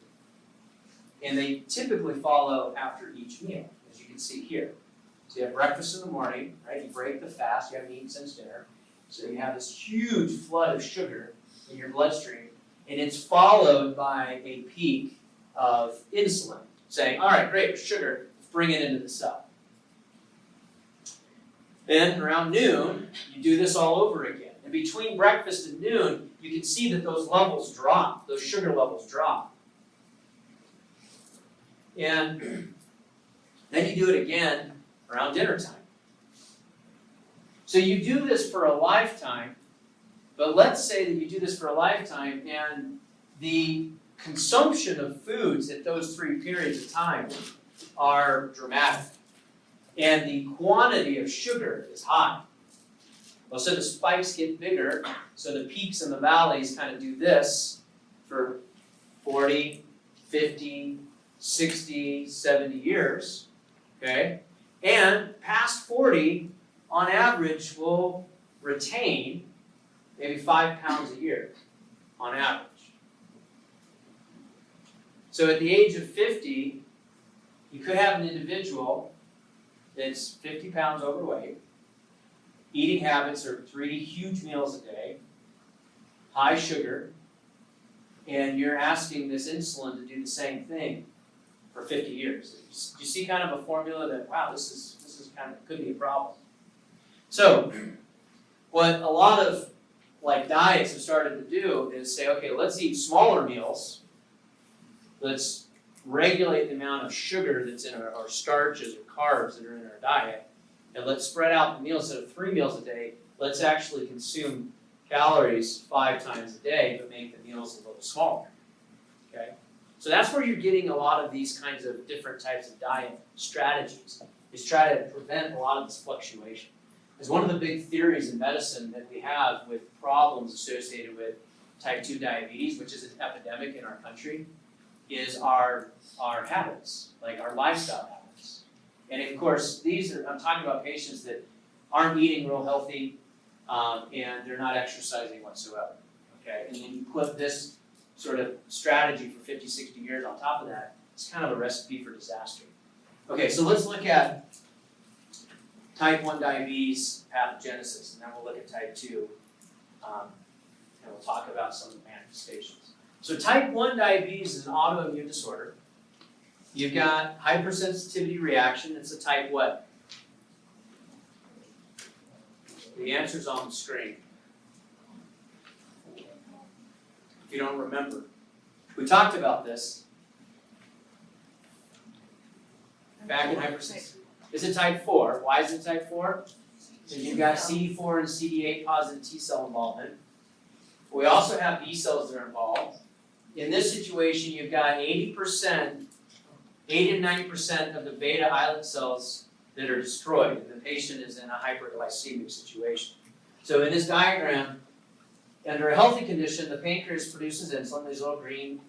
And they typically follow after each meal, as you can see here. So you have breakfast in the morning, right? You break the fast, you haven't eaten since dinner. So you have this huge flood of sugar in your bloodstream, and it's followed by a peak of insulin, saying, all right, great, sugar, let's bring it into the cell. Then around noon, you do this all over again. And between breakfast and noon, you can see that those levels drop, those sugar levels drop. And then you do it again around dinner time. So you do this for a lifetime, but let's say that you do this for a lifetime and the consumption of foods at those 3 periods of time are dramatic. And the quantity of sugar is high. Well, so the spikes get bigger, so the peaks and the valleys kind of do this for 40, 50, 60, 70 years, okay? And past 40, on average, will retain maybe 5 pounds a year, on average. So at the age of 50, you could have an individual that's 50 pounds overweight, eating habits are 3 huge meals a day, high sugar, and you're asking this insulin to do the same thing for 50 years. You see kind of a formula that, wow, this is kind of, could be a problem. So, what a lot of like diets have started to do is say, okay, let's eat smaller meals. Let's regulate the amount of sugar that's in our starches or carbs that are in our diet, and let's spread out the meals. Instead of 3 meals a day, let's actually consume calories 5 times a day, but make the meals a little smaller. Okay? So that's where you're getting a lot of these kinds of different types of diet strategies, is try to prevent a lot of this fluctuation. Because one of the big theories in medicine that we have with problems associated with type 2 diabetes, which is an epidemic in our country, is our habits, like our lifestyle habits. And of course, I'm talking about patients that aren't eating real healthy, and they're not exercising whatsoever, okay? And then you put this sort of strategy for 50, 60 years on top of that, it's kind of a recipe for disaster. Okay, so let's look at type 1 diabetes pathogenesis, and then we'll look at type 2, and we'll talk about some of the manifestations. So type 1 diabetes is an autoimmune disorder. You've got hypersensitivity reaction. It's a type what? The answer's on the screen. If you don't remember. We talked about this back in hypersensitivity. Is it type 4? Why is it type 4? Because you've got CD4 and CD8 positive T cell involvement. We also have B cells that are involved. In this situation, you've got 80 to 90% of the beta islet cells that are destroyed, and the patient is in a hyperglycemic situation. So in this diagram, under a healthy condition, the pancreas produces insulin, these little green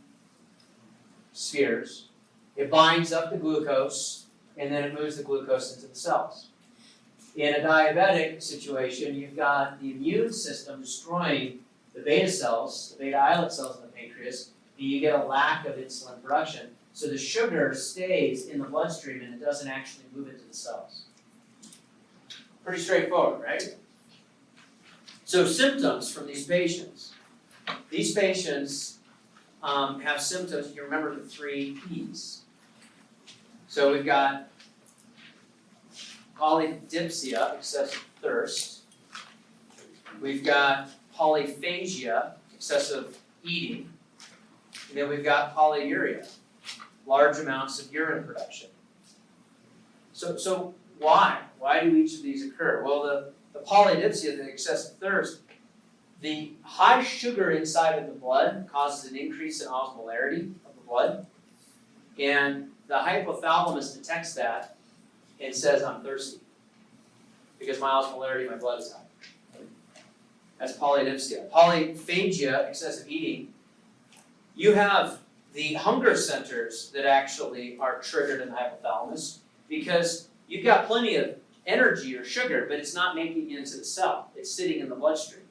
spheres. It binds up the glucose, and then it moves the glucose into the cells. In a diabetic situation, you've got the immune system destroying the beta cells, the beta islet cells in the pancreas, and you get a lack of insulin production. So the sugar stays in the bloodstream and it doesn't actually move into the cells. Pretty straightforward, right? So symptoms from these patients. These patients have symptoms, you remember the 3 Ps. So we've got polydipsia, excessive thirst. We've got polyphagia, excessive eating. And then we've got polyuria, large amounts of urine production. So why? Why do each of these occur? Well, the polydipsia, the excessive thirst, the high sugar inside of the blood causes an increase in osmolarity of the blood. And the hypothalamus detects that and says, I'm thirsty because my osmolarity in my blood is high. That's polydipsia. Polyphagia, excessive eating, you have the hunger centers that actually are triggered in the hypothalamus because you've got plenty of energy or sugar, but it's not making it into the cell. It's sitting in the bloodstream.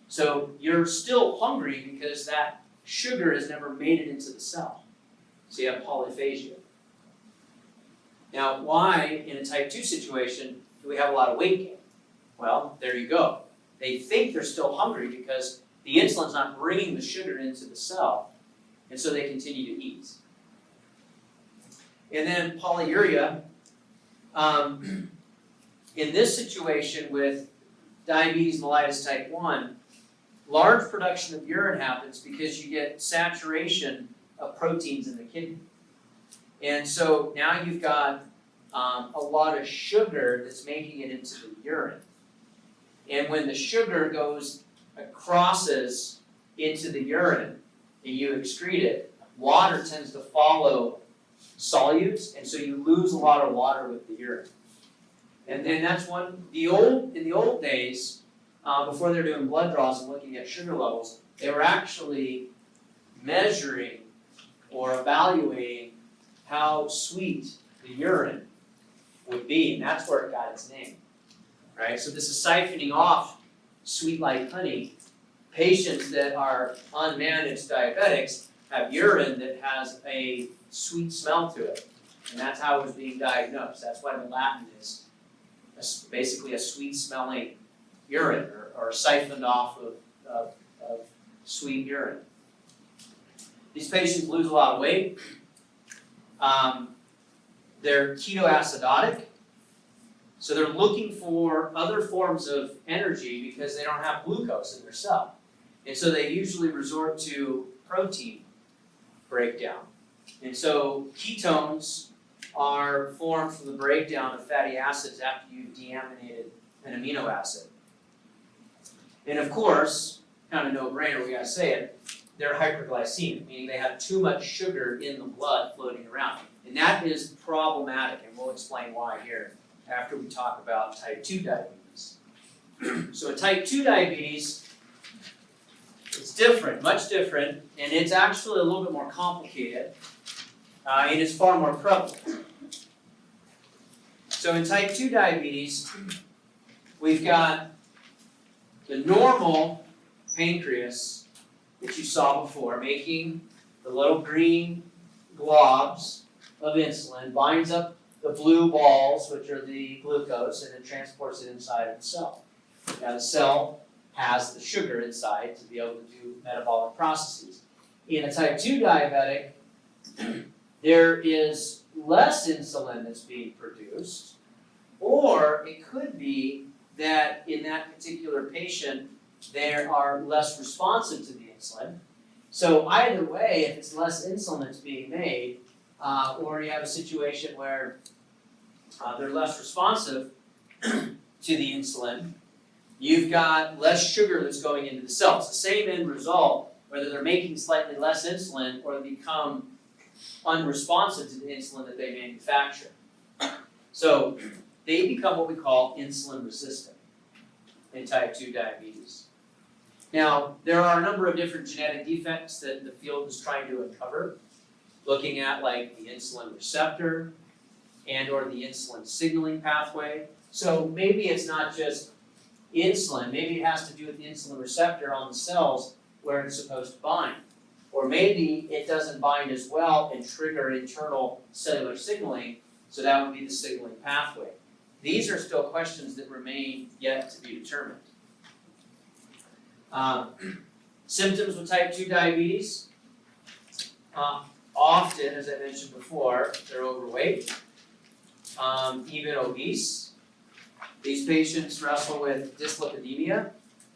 So you're still hungry because that sugar has never made it into the cell. So you have polyphagia. Now, why in a type 2 situation do we have a lot of weight gain? Well, there you go. They think they're still hungry because the insulin's not bringing the sugar into the cell, and so they continue to eat. And then polyuria, in this situation with diabetes mellitus type 1, large production of urine happens because you get saturation of proteins in the kidney. And so now you've got a lot of sugar that's making it into the urine. And when the sugar crosses into the urine and you excrete it, water tends to follow solutes, and so you lose a lot of water with the urine. And then that's in the old days, before they were doing blood draws and looking at sugar levels, they were actually measuring or evaluating how sweet the urine would be, and that's where it got its name. Right? So this is siphoning off sweet like honey. Patients that are unmanaged diabetics have urine that has a sweet smell to it, and that's how it was being diagnosed. That's why the Latin is basically a sweet-smelling urine, or siphoned off of sweet urine. These patients lose a lot of weight. They're ketoacidotic, so they're looking for other forms of energy because they don't have glucose in their cell. And so they usually resort to protein breakdown. And so ketones are formed from the breakdown of fatty acids after you've deaminated an amino acid. And of course, kind of no-brainer, we gotta say it, they're hyperglycemic, meaning they have too much sugar in the blood floating around. And that is problematic, and we'll explain why here after we talk about type 2 diabetes. So in type 2 diabetes, it's different, much different, and it's actually a little bit more complicated, and it's far more prevalent. So in type 2 diabetes, we've got the normal pancreas that you saw before, making the little green globs of insulin, binds up the blue balls, which are the glucose, and it transports it inside of the cell. Now the cell has the sugar inside to be able to do metabolic processes. In a type 2 diabetic, there is less insulin that's being produced, or it could be that in that particular patient, they are less responsive to the insulin. So either way, if it's less insulin that's being made, or you have a situation where they're less responsive to the insulin, you've got less sugar that's going into the cell. It's the same end result, whether they're making slightly less insulin or they become unresponsive to the insulin that they manufacture. So they become what we call insulin resistant in type 2 diabetes. Now, there are a number of different genetic defects that the field is trying to uncover, looking at like the insulin receptor and or the insulin signaling pathway. So maybe it's not just insulin, maybe it has to do with the insulin receptor on the cells where it's supposed to bind. Or maybe it doesn't bind as well and trigger internal cellular signaling, so that would be the signaling pathway. These are still questions that remain yet to be determined. Symptoms with type 2 diabetes. often, as I mentioned before, they're overweight, even obese. These patients wrestle with dyslipidemia.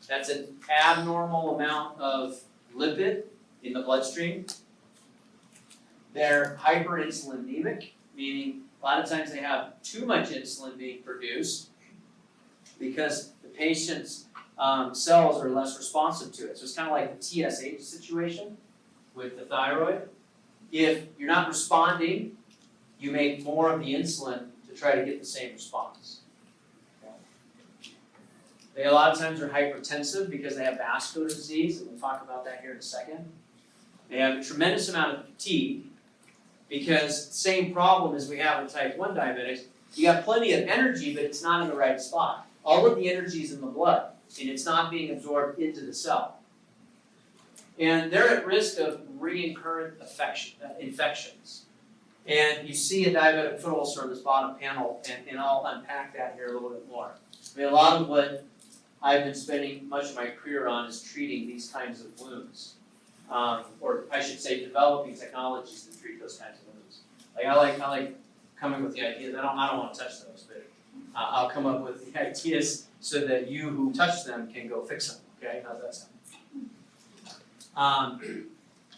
That's an abnormal amount of lipid in the bloodstream. They're hyperinsulinemic, meaning a lot of times they have too much insulin being produced because the patient's cells are less responsive to it. So it's kind of like the TSH situation with the thyroid. If you're not responding, you make more of the insulin to try to get the same response. They a lot of times are hypertensive because they have vascular disease, and we'll talk about that here in a second. They have a tremendous amount of fatigue because same problem as we have with type 1 diabetics. You got plenty of energy, but it's not in the right spot. All of the energy is in the blood, and it's not being absorbed into the cell. And they're at risk of recurrent infections. And you see a diabetic foot ulcer on this bottom panel, and I'll unpack that here a little bit more. I mean, a lot of what I've been spending much of my career on is treating these kinds of wounds. Or I should say developing technologies to treat those kinds of wounds. Like I like coming with the ideas. I don't want to touch those, but I'll come up with the ideas so that you who touch them can go fix them. Okay, how's that sound?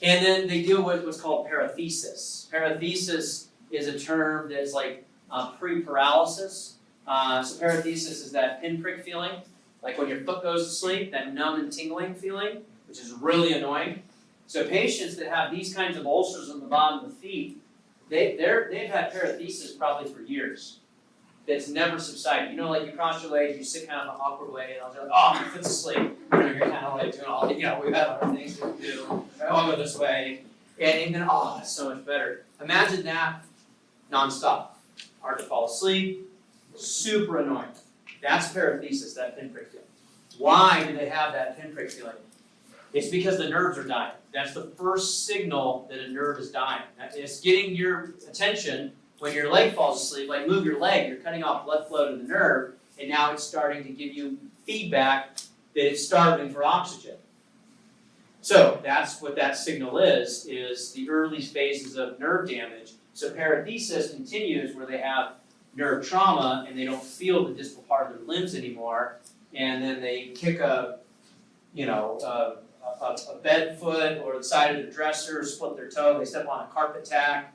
And then they deal with what's called parathesis. Parathesis is a term that's like pre-paralysis. So parathesis is that pinprick feeling, like when your foot goes to sleep, that numb and tingling feeling, which is really annoying. So patients that have these kinds of ulcers on the bottom of the feet, they've had parathesis probably for years. That's never subsided. You know, like you cross your legs, you sit kind of an awkward way, and they're like, oh, my foot's asleep. You're kind of like doing all the, we've had other things to do. I'll go this way. And then, oh, that's so much better. Imagine that nonstop. Hard to fall asleep, super annoying. That's parathesis, that pinprick feeling. Why do they have that pinprick feeling? It's because the nerves are dying. That's the first signal that a nerve is dying. It's getting your attention when your leg falls asleep, like move your leg, you're cutting off blood flow to the nerve, and now it's starting to give you feedback that it's starving for oxygen. So that's what that signal is the early phases of nerve damage. So parathesis continues where they have nerve trauma and they don't feel the distal part of their limbs anymore, and then they kick a bed foot or the side of the dresser, split their toe, they step on a carpet tack,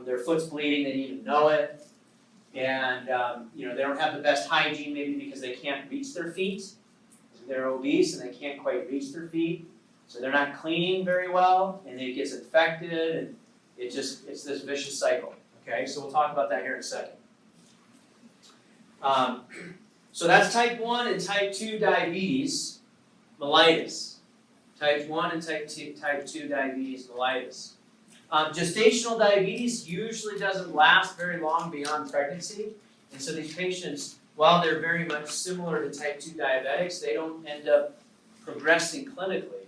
their foot's bleeding, they didn't even know it, and they don't have the best hygiene maybe because they can't reach their feet. They're obese and they can't quite reach their feet, so they're not cleaning very well, and it gets infected, and it's this vicious cycle. Okay, so we'll talk about that here in a second. So that's type 1 and type 2 diabetes mellitus. Type 1 and type 2 diabetes mellitus. Gestational diabetes usually doesn't last very long beyond pregnancy, and so these patients, while they're very much similar to type 2 diabetics, they don't end up progressing clinically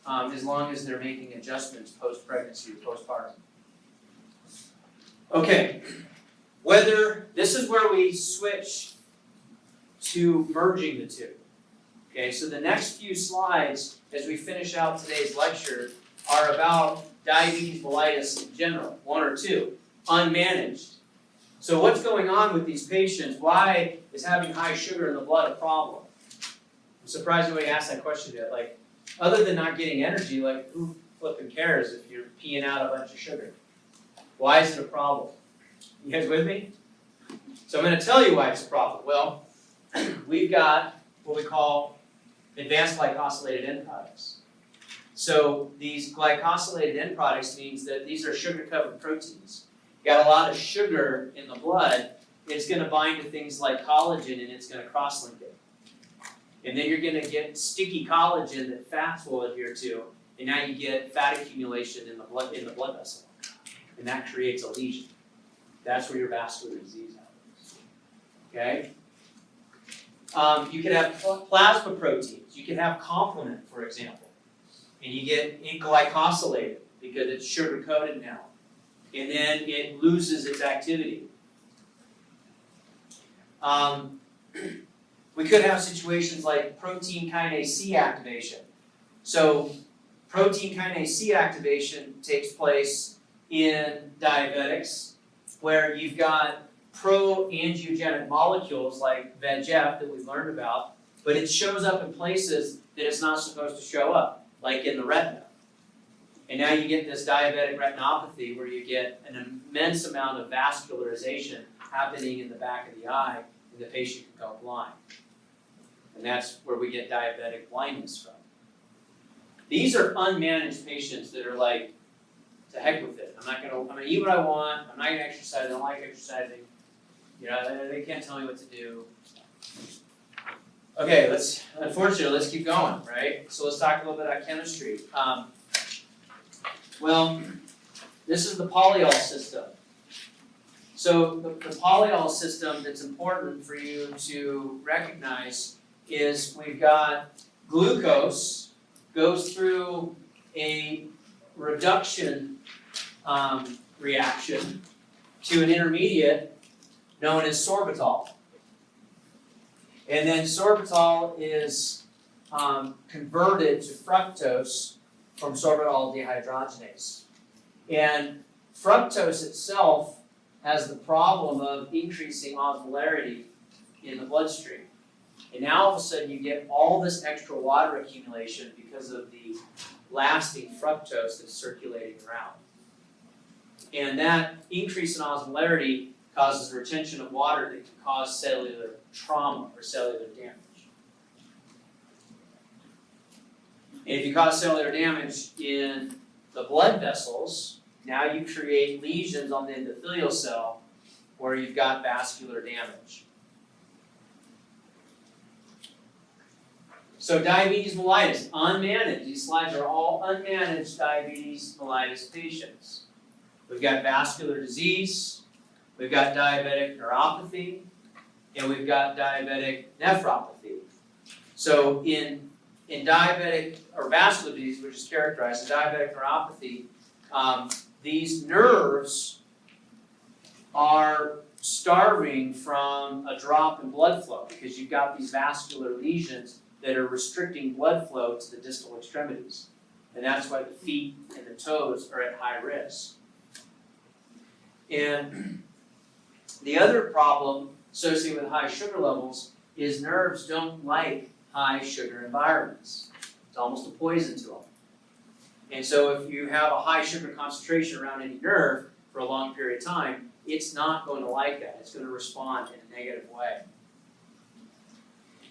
as long as they're making adjustments post-pregnancy or postpartum. Okay, this is where we switch to merging the two. Okay, so the next few slides, as we finish out today's lecture, are about diabetes mellitus in general, 1 or 2, unmanaged. So what's going on with these patients? Why is having high sugar in the blood a problem? I'm surprised nobody asked that question yet. Like, other than not getting energy, like who flipping cares if you're peeing out a bunch of sugar? Why is it a problem? You guys with me? So I'm going to tell you why it's a problem. Well, we've got what we call advanced glycosylated end products. So these glycosylated end products means that these are sugar-covered proteins. You got a lot of sugar in the blood, it's going to bind to things like collagen and it's going to cross-link it. And then you're going to get sticky collagen that fats will adhere to, and now you get fat accumulation in the blood vessel. And that creates a lesion. That's where your vascular disease happens. Okay? You could have plasma proteins. You could have complement, for example. And you get glycosylated because it's sugar-coated now. And then it loses its activity. We could have situations like protein kinase C activation. So protein kinase C activation takes place in diabetics, where you've got pro-angiogenic molecules like VEGF that we've learned about, but it shows up in places that it's not supposed to show up, like in the retina. And now you get this diabetic retinopathy where you get an immense amount of vascularization happening in the back of the eye, and the patient can go blind. And that's where we get diabetic blindness from. These are unmanaged patients that are like, to heck with it. I'm gonna eat what I want, I'm not gonna exercise, I don't like exercising. You know, they can't tell me what to do. Okay, unfortunately, let's keep going, right? So let's talk a little bit about chemistry. Well, this is the polyol system. So the polyol system that's important for you to recognize is we've got glucose goes through a reduction reaction to an intermediate known as sorbitol. And then sorbitol is converted to fructose from sorbitol dehydrogenase. And fructose itself has the problem of increasing osmolarity in the bloodstream. And now all of a sudden you get all this extra water accumulation because of the lasting fructose that's circulating around. And that increase in osmolarity causes retention of water that can cause cellular trauma or cellular damage. And if you cause cellular damage in the blood vessels, now you create lesions on the endothelial cell where you've got vascular damage. So diabetes mellitus, unmanaged. These slides are all unmanaged diabetes mellitus patients. We've got vascular disease, we've got diabetic neuropathy, and we've got diabetic nephropathy. So in diabetic or vascular disease, which is characterized as diabetic neuropathy, these nerves are starving from a drop in blood flow because you've got these vascular lesions that are restricting blood flow to the distal extremities. And that's why the feet and the toes are at high risk. And the other problem associated with high sugar levels is nerves don't like high sugar environments. It's almost a poison to them. And so if you have a high sugar concentration around any nerve for a long period of time, it's not going to like that. It's going to respond in a negative way.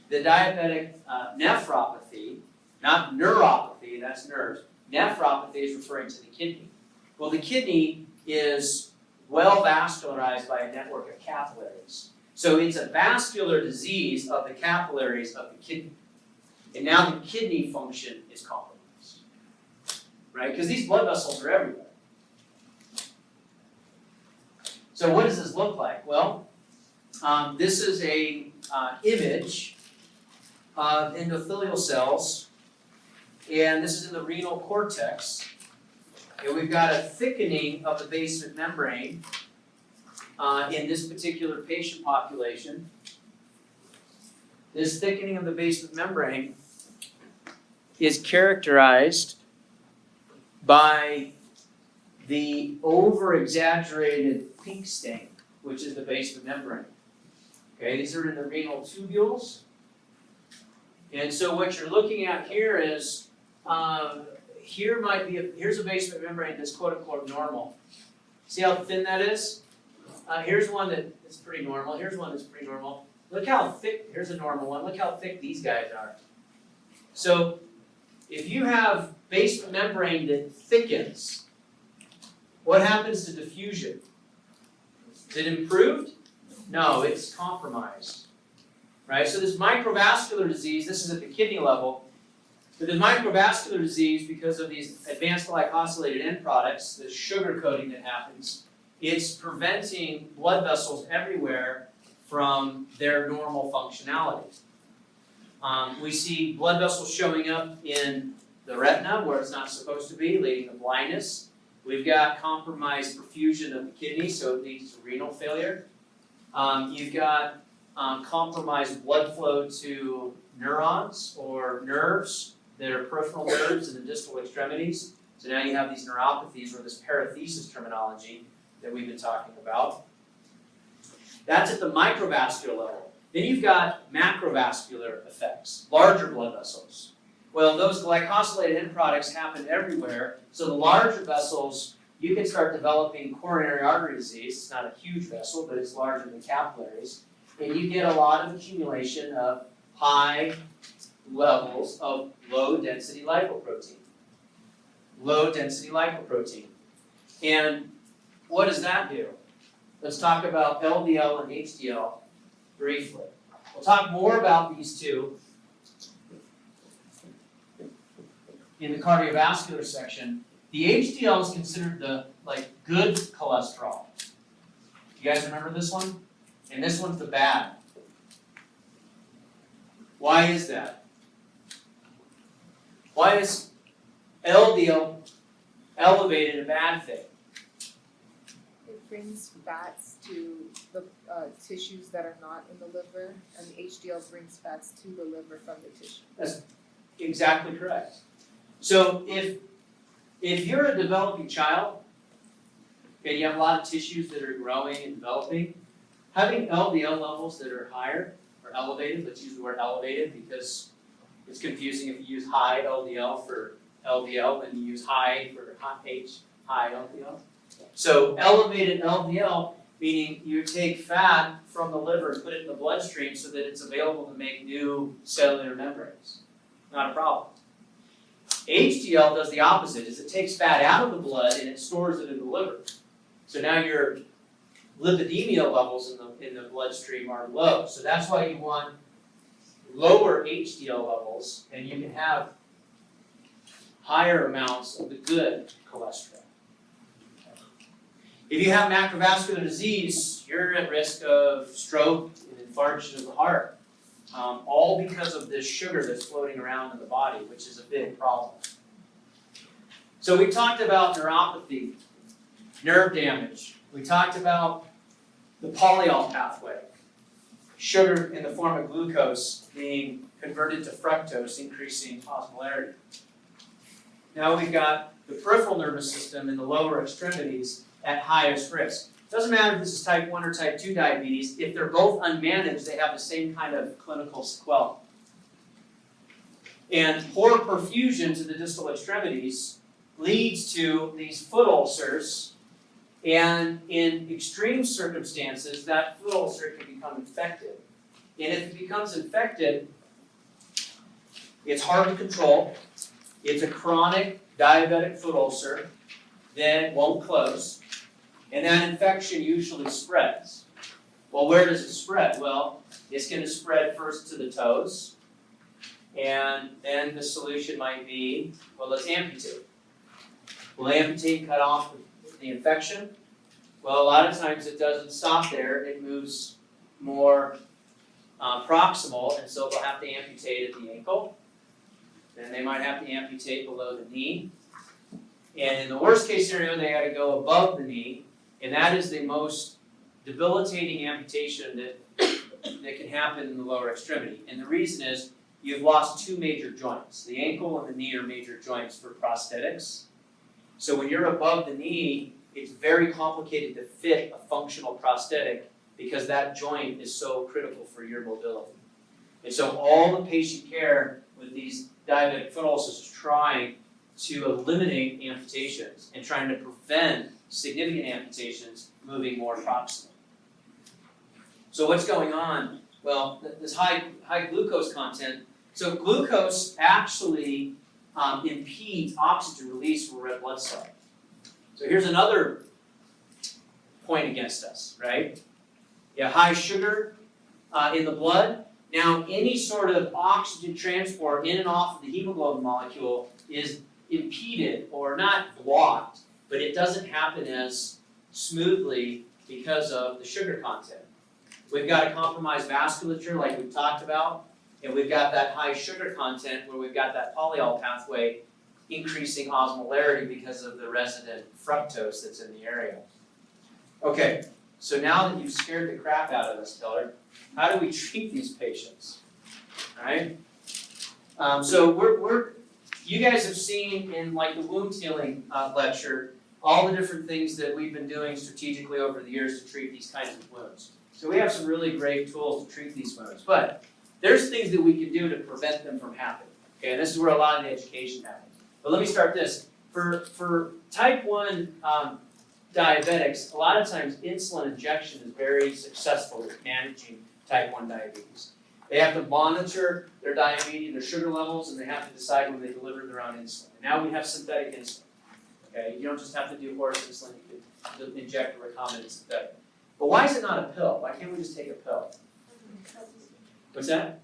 The diabetic nephropathy, not neuropathy, that's nerves. Nephropathy is referring to the kidney. Well, the kidney is well vascularized by a network of capillaries. So it's a vascular disease of the capillaries of the kidney. And now the kidney function is compromised. Right? Because these blood vessels are everywhere. So what does this look like? Well, this is a image of endothelial cells, and this is in the renal cortex. And we've got a thickening of the basement membrane in this particular patient population. This thickening of the basement membrane is characterized by the over-exaggerated pink stain, which is the basement membrane. Okay, these are in the renal tubules. And so what you're looking at here is, here's a basement membrane that's quote-unquote normal. See how thin that is? Here's one that is pretty normal. Here's one that's pretty normal. Look how thick, here's a normal one. Look how thick these guys are. So if you have basement membrane that thickens, what happens to diffusion? Is it improved? No, it's compromised. Right? So this microvascular disease, this is at the kidney level, but the microvascular disease, because of these advanced glycosylated end products, the sugar coating that happens, it's preventing blood vessels everywhere from their normal functionality. We see blood vessels showing up in the retina where it's not supposed to be, leading to blindness. We've got compromised perfusion of the kidney, so it leads to renal failure. You've got compromised blood flow to neurons or nerves, that are peripheral nerves in the distal extremities. So now you have these neuropathies, or this parathesis terminology that we've been talking about. That's at the microvascular level. Then you've got macrovascular effects, larger blood vessels. Well, those glycosylated end products happen everywhere, so the larger vessels, you can start developing coronary artery disease. It's not a huge vessel, but it's larger than capillaries. And you get a lot of accumulation of high levels of low-density lipoprotein. Low-density lipoprotein. And what does that do? Let's talk about LDL and HDL briefly. We'll talk more about these two in the cardiovascular section. The HDL is considered the good cholesterol. You guys remember this one? And this one's the bad. Why is that? Why is LDL elevated a bad thing? It brings fats to the tissues that are not in the liver, and the HDL brings fats to the liver from the tissue. That's exactly correct. So if you're a developing child, and you have a lot of tissues that are growing and developing, having LDL levels that are higher or elevated, let's use the word elevated because it's confusing if you use high LDL for LDL than you use high for high LDL. So elevated LDL, meaning you take fat from the liver and put it in the bloodstream so that it's available to make new cellular membranes. Not a problem. HDL does the opposite, is it takes fat out of the blood and it stores it in the liver. So now your lipidemia levels in the bloodstream are low. So that's why you want lower HDL levels, and you can have higher amounts of the good cholesterol. If you have macrovascular disease, you're at risk of stroke and infarction of the heart, all because of this sugar that's floating around in the body, which is a big problem. So we talked about neuropathy, nerve damage. We talked about the polyol pathway, sugar in the form of glucose being converted to fructose, increasing osmolarity. Now we've got the peripheral nervous system in the lower extremities at highest risk. Doesn't matter if this is type 1 or type 2 diabetes, if they're both unmanaged, they have the same kind of clinical sequelae. And poor perfusion to the distal extremities leads to these foot ulcers, and in extreme circumstances, that foot ulcer can become infected. And if it becomes infected, it's hard to control. It's a chronic diabetic foot ulcer, then it won't close. And that infection usually spreads. Well, where does it spread? Well, it's going to spread first to the toes, and then the solution might be, well, let's amputate. We'll amputate, cut off the infection. Well, a lot of times it doesn't stop there. It moves more proximal, and so they'll have to amputate at the ankle. Then they might have to amputate below the knee. And in the worst case scenario, they got to go above the knee. And that is the most debilitating amputation that can happen in the lower extremity. And the reason is you've lost two major joints. The ankle and the knee are major joints for prosthetics. So when you're above the knee, it's very complicated to fit a functional prosthetic because that joint is so critical for your mobility. And so all the patient care with these diabetic foot ulcers is trying to eliminate amputations and trying to prevent significant amputations moving more proximally. So what's going on? Well, this high glucose content. So glucose actually impedes oxygen release from red blood cell. So here's another point against us, right? You have high sugar in the blood. Now, any sort of oxygen transport in and off of the hemoglobin molecule is impeded or not blocked, but it doesn't happen as smoothly because of the sugar content. We've got a compromised vasculature like we've talked about, and we've got that high sugar content where we've got that polyol pathway increasing osmolarity because of the resident fructose that's in the area. Okay, so now that you've scared the crap out of us, Keller, how do we treat these patients? All right? So you guys have seen in like the wound healing lecture, all the different things that we've been doing strategically over the years to treat these kinds of wounds. So we have some really great tools to treat these wounds, but there's things that we can do to prevent them from happening. Okay, and this is where a lot of the education happens. But let me start this. For type 1 diabetics, a lot of times insulin injection is very successful with managing type 1 diabetes. They have to monitor their diabetes, their sugar levels, and they have to decide when they deliver their own insulin. And now we have synthetic insulin. Okay, you don't just have to do horse insulin, you can inject a recombinant synthetic. But why is it not a pill? Why can't we just take a pill? What's that?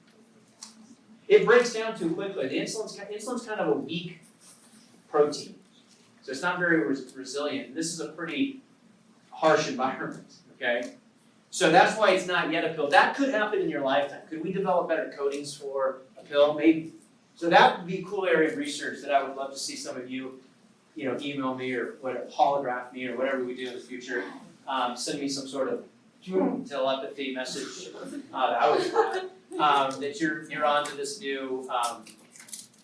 It breaks down too quickly. The insulin's kind of a weak protein, so it's not very resilient. This is a pretty harsh environment. Okay, so that's why it's not yet a pill. That could happen in your lifetime. Could we develop better coatings for a pill? Maybe. So that would be a cool area of research that I would love to see some of you, email me or whatever, holograph me or whatever we do in the future. Send me some sort of telepathy message. That would be fun. That you're onto this new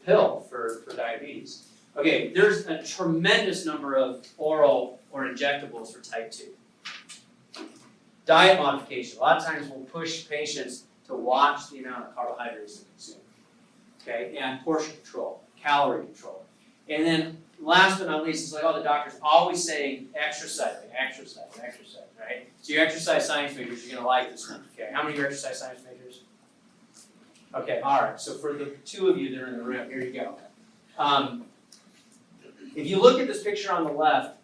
pill for diabetes. Okay, there's a tremendous number of oral or injectables for type 2. Diet modification. A lot of times we'll push patients to watch the amount of carbohydrates they consume. Okay, and portion control, calorie control. And then last but not least, it's like all the doctors always saying exercise, right? So you exercise science majors, you're gonna like this one. Okay, how many of you are exercise science majors? Okay, all right. So for the two of you that are in the room, here you go. If you look at this picture on the left,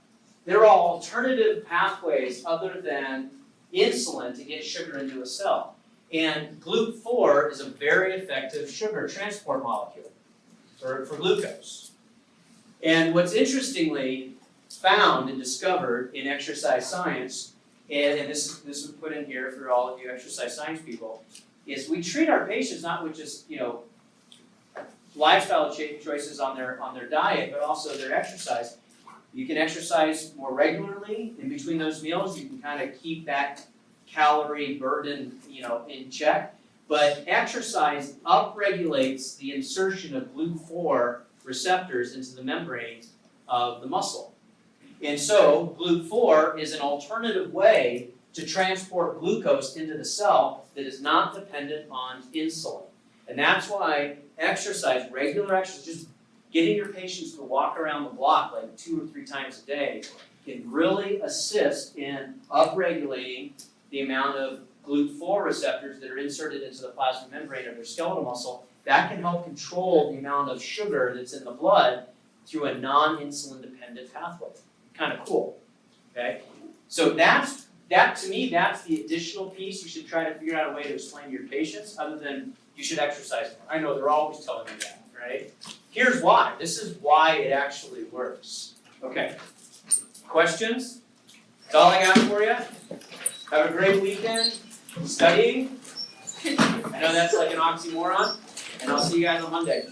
there are alternative pathways other than insulin to get sugar into a cell. And GLUT4 is a very effective sugar transport molecule for glucose. And what's interestingly found and discovered in exercise science, and this was put in here for all of you exercise science people, is we treat our patients not with just lifestyle choices on their diet, but also their exercise. You can exercise more regularly in between those meals. You can kind of keep that calorie burden, in check. But exercise upregulates the insertion of GLUT4 receptors into the membrane of the muscle. And so GLUT4 is an alternative way to transport glucose into the cell that is not dependent on insulin. And that's why exercise, regular exercise, just getting your patients to walk around the block like 2 or 3 times a day can really assist in upregulating the amount of GLUT4 receptors that are inserted into the plasma membrane of their skeletal muscle. That can help control the amount of sugar that's in the blood through a non-insulin dependent pathway. Kind of cool. Okay? So that to me, that's the additional piece you should try to figure out a way to explain to your patients other than you should exercise more. I know they're always telling me that, right? Here's why. This is why it actually works. Okay. Questions? That's all I got for you. Have a great weekend studying. I know that's like an oxymoron, and I'll see you guys on Monday.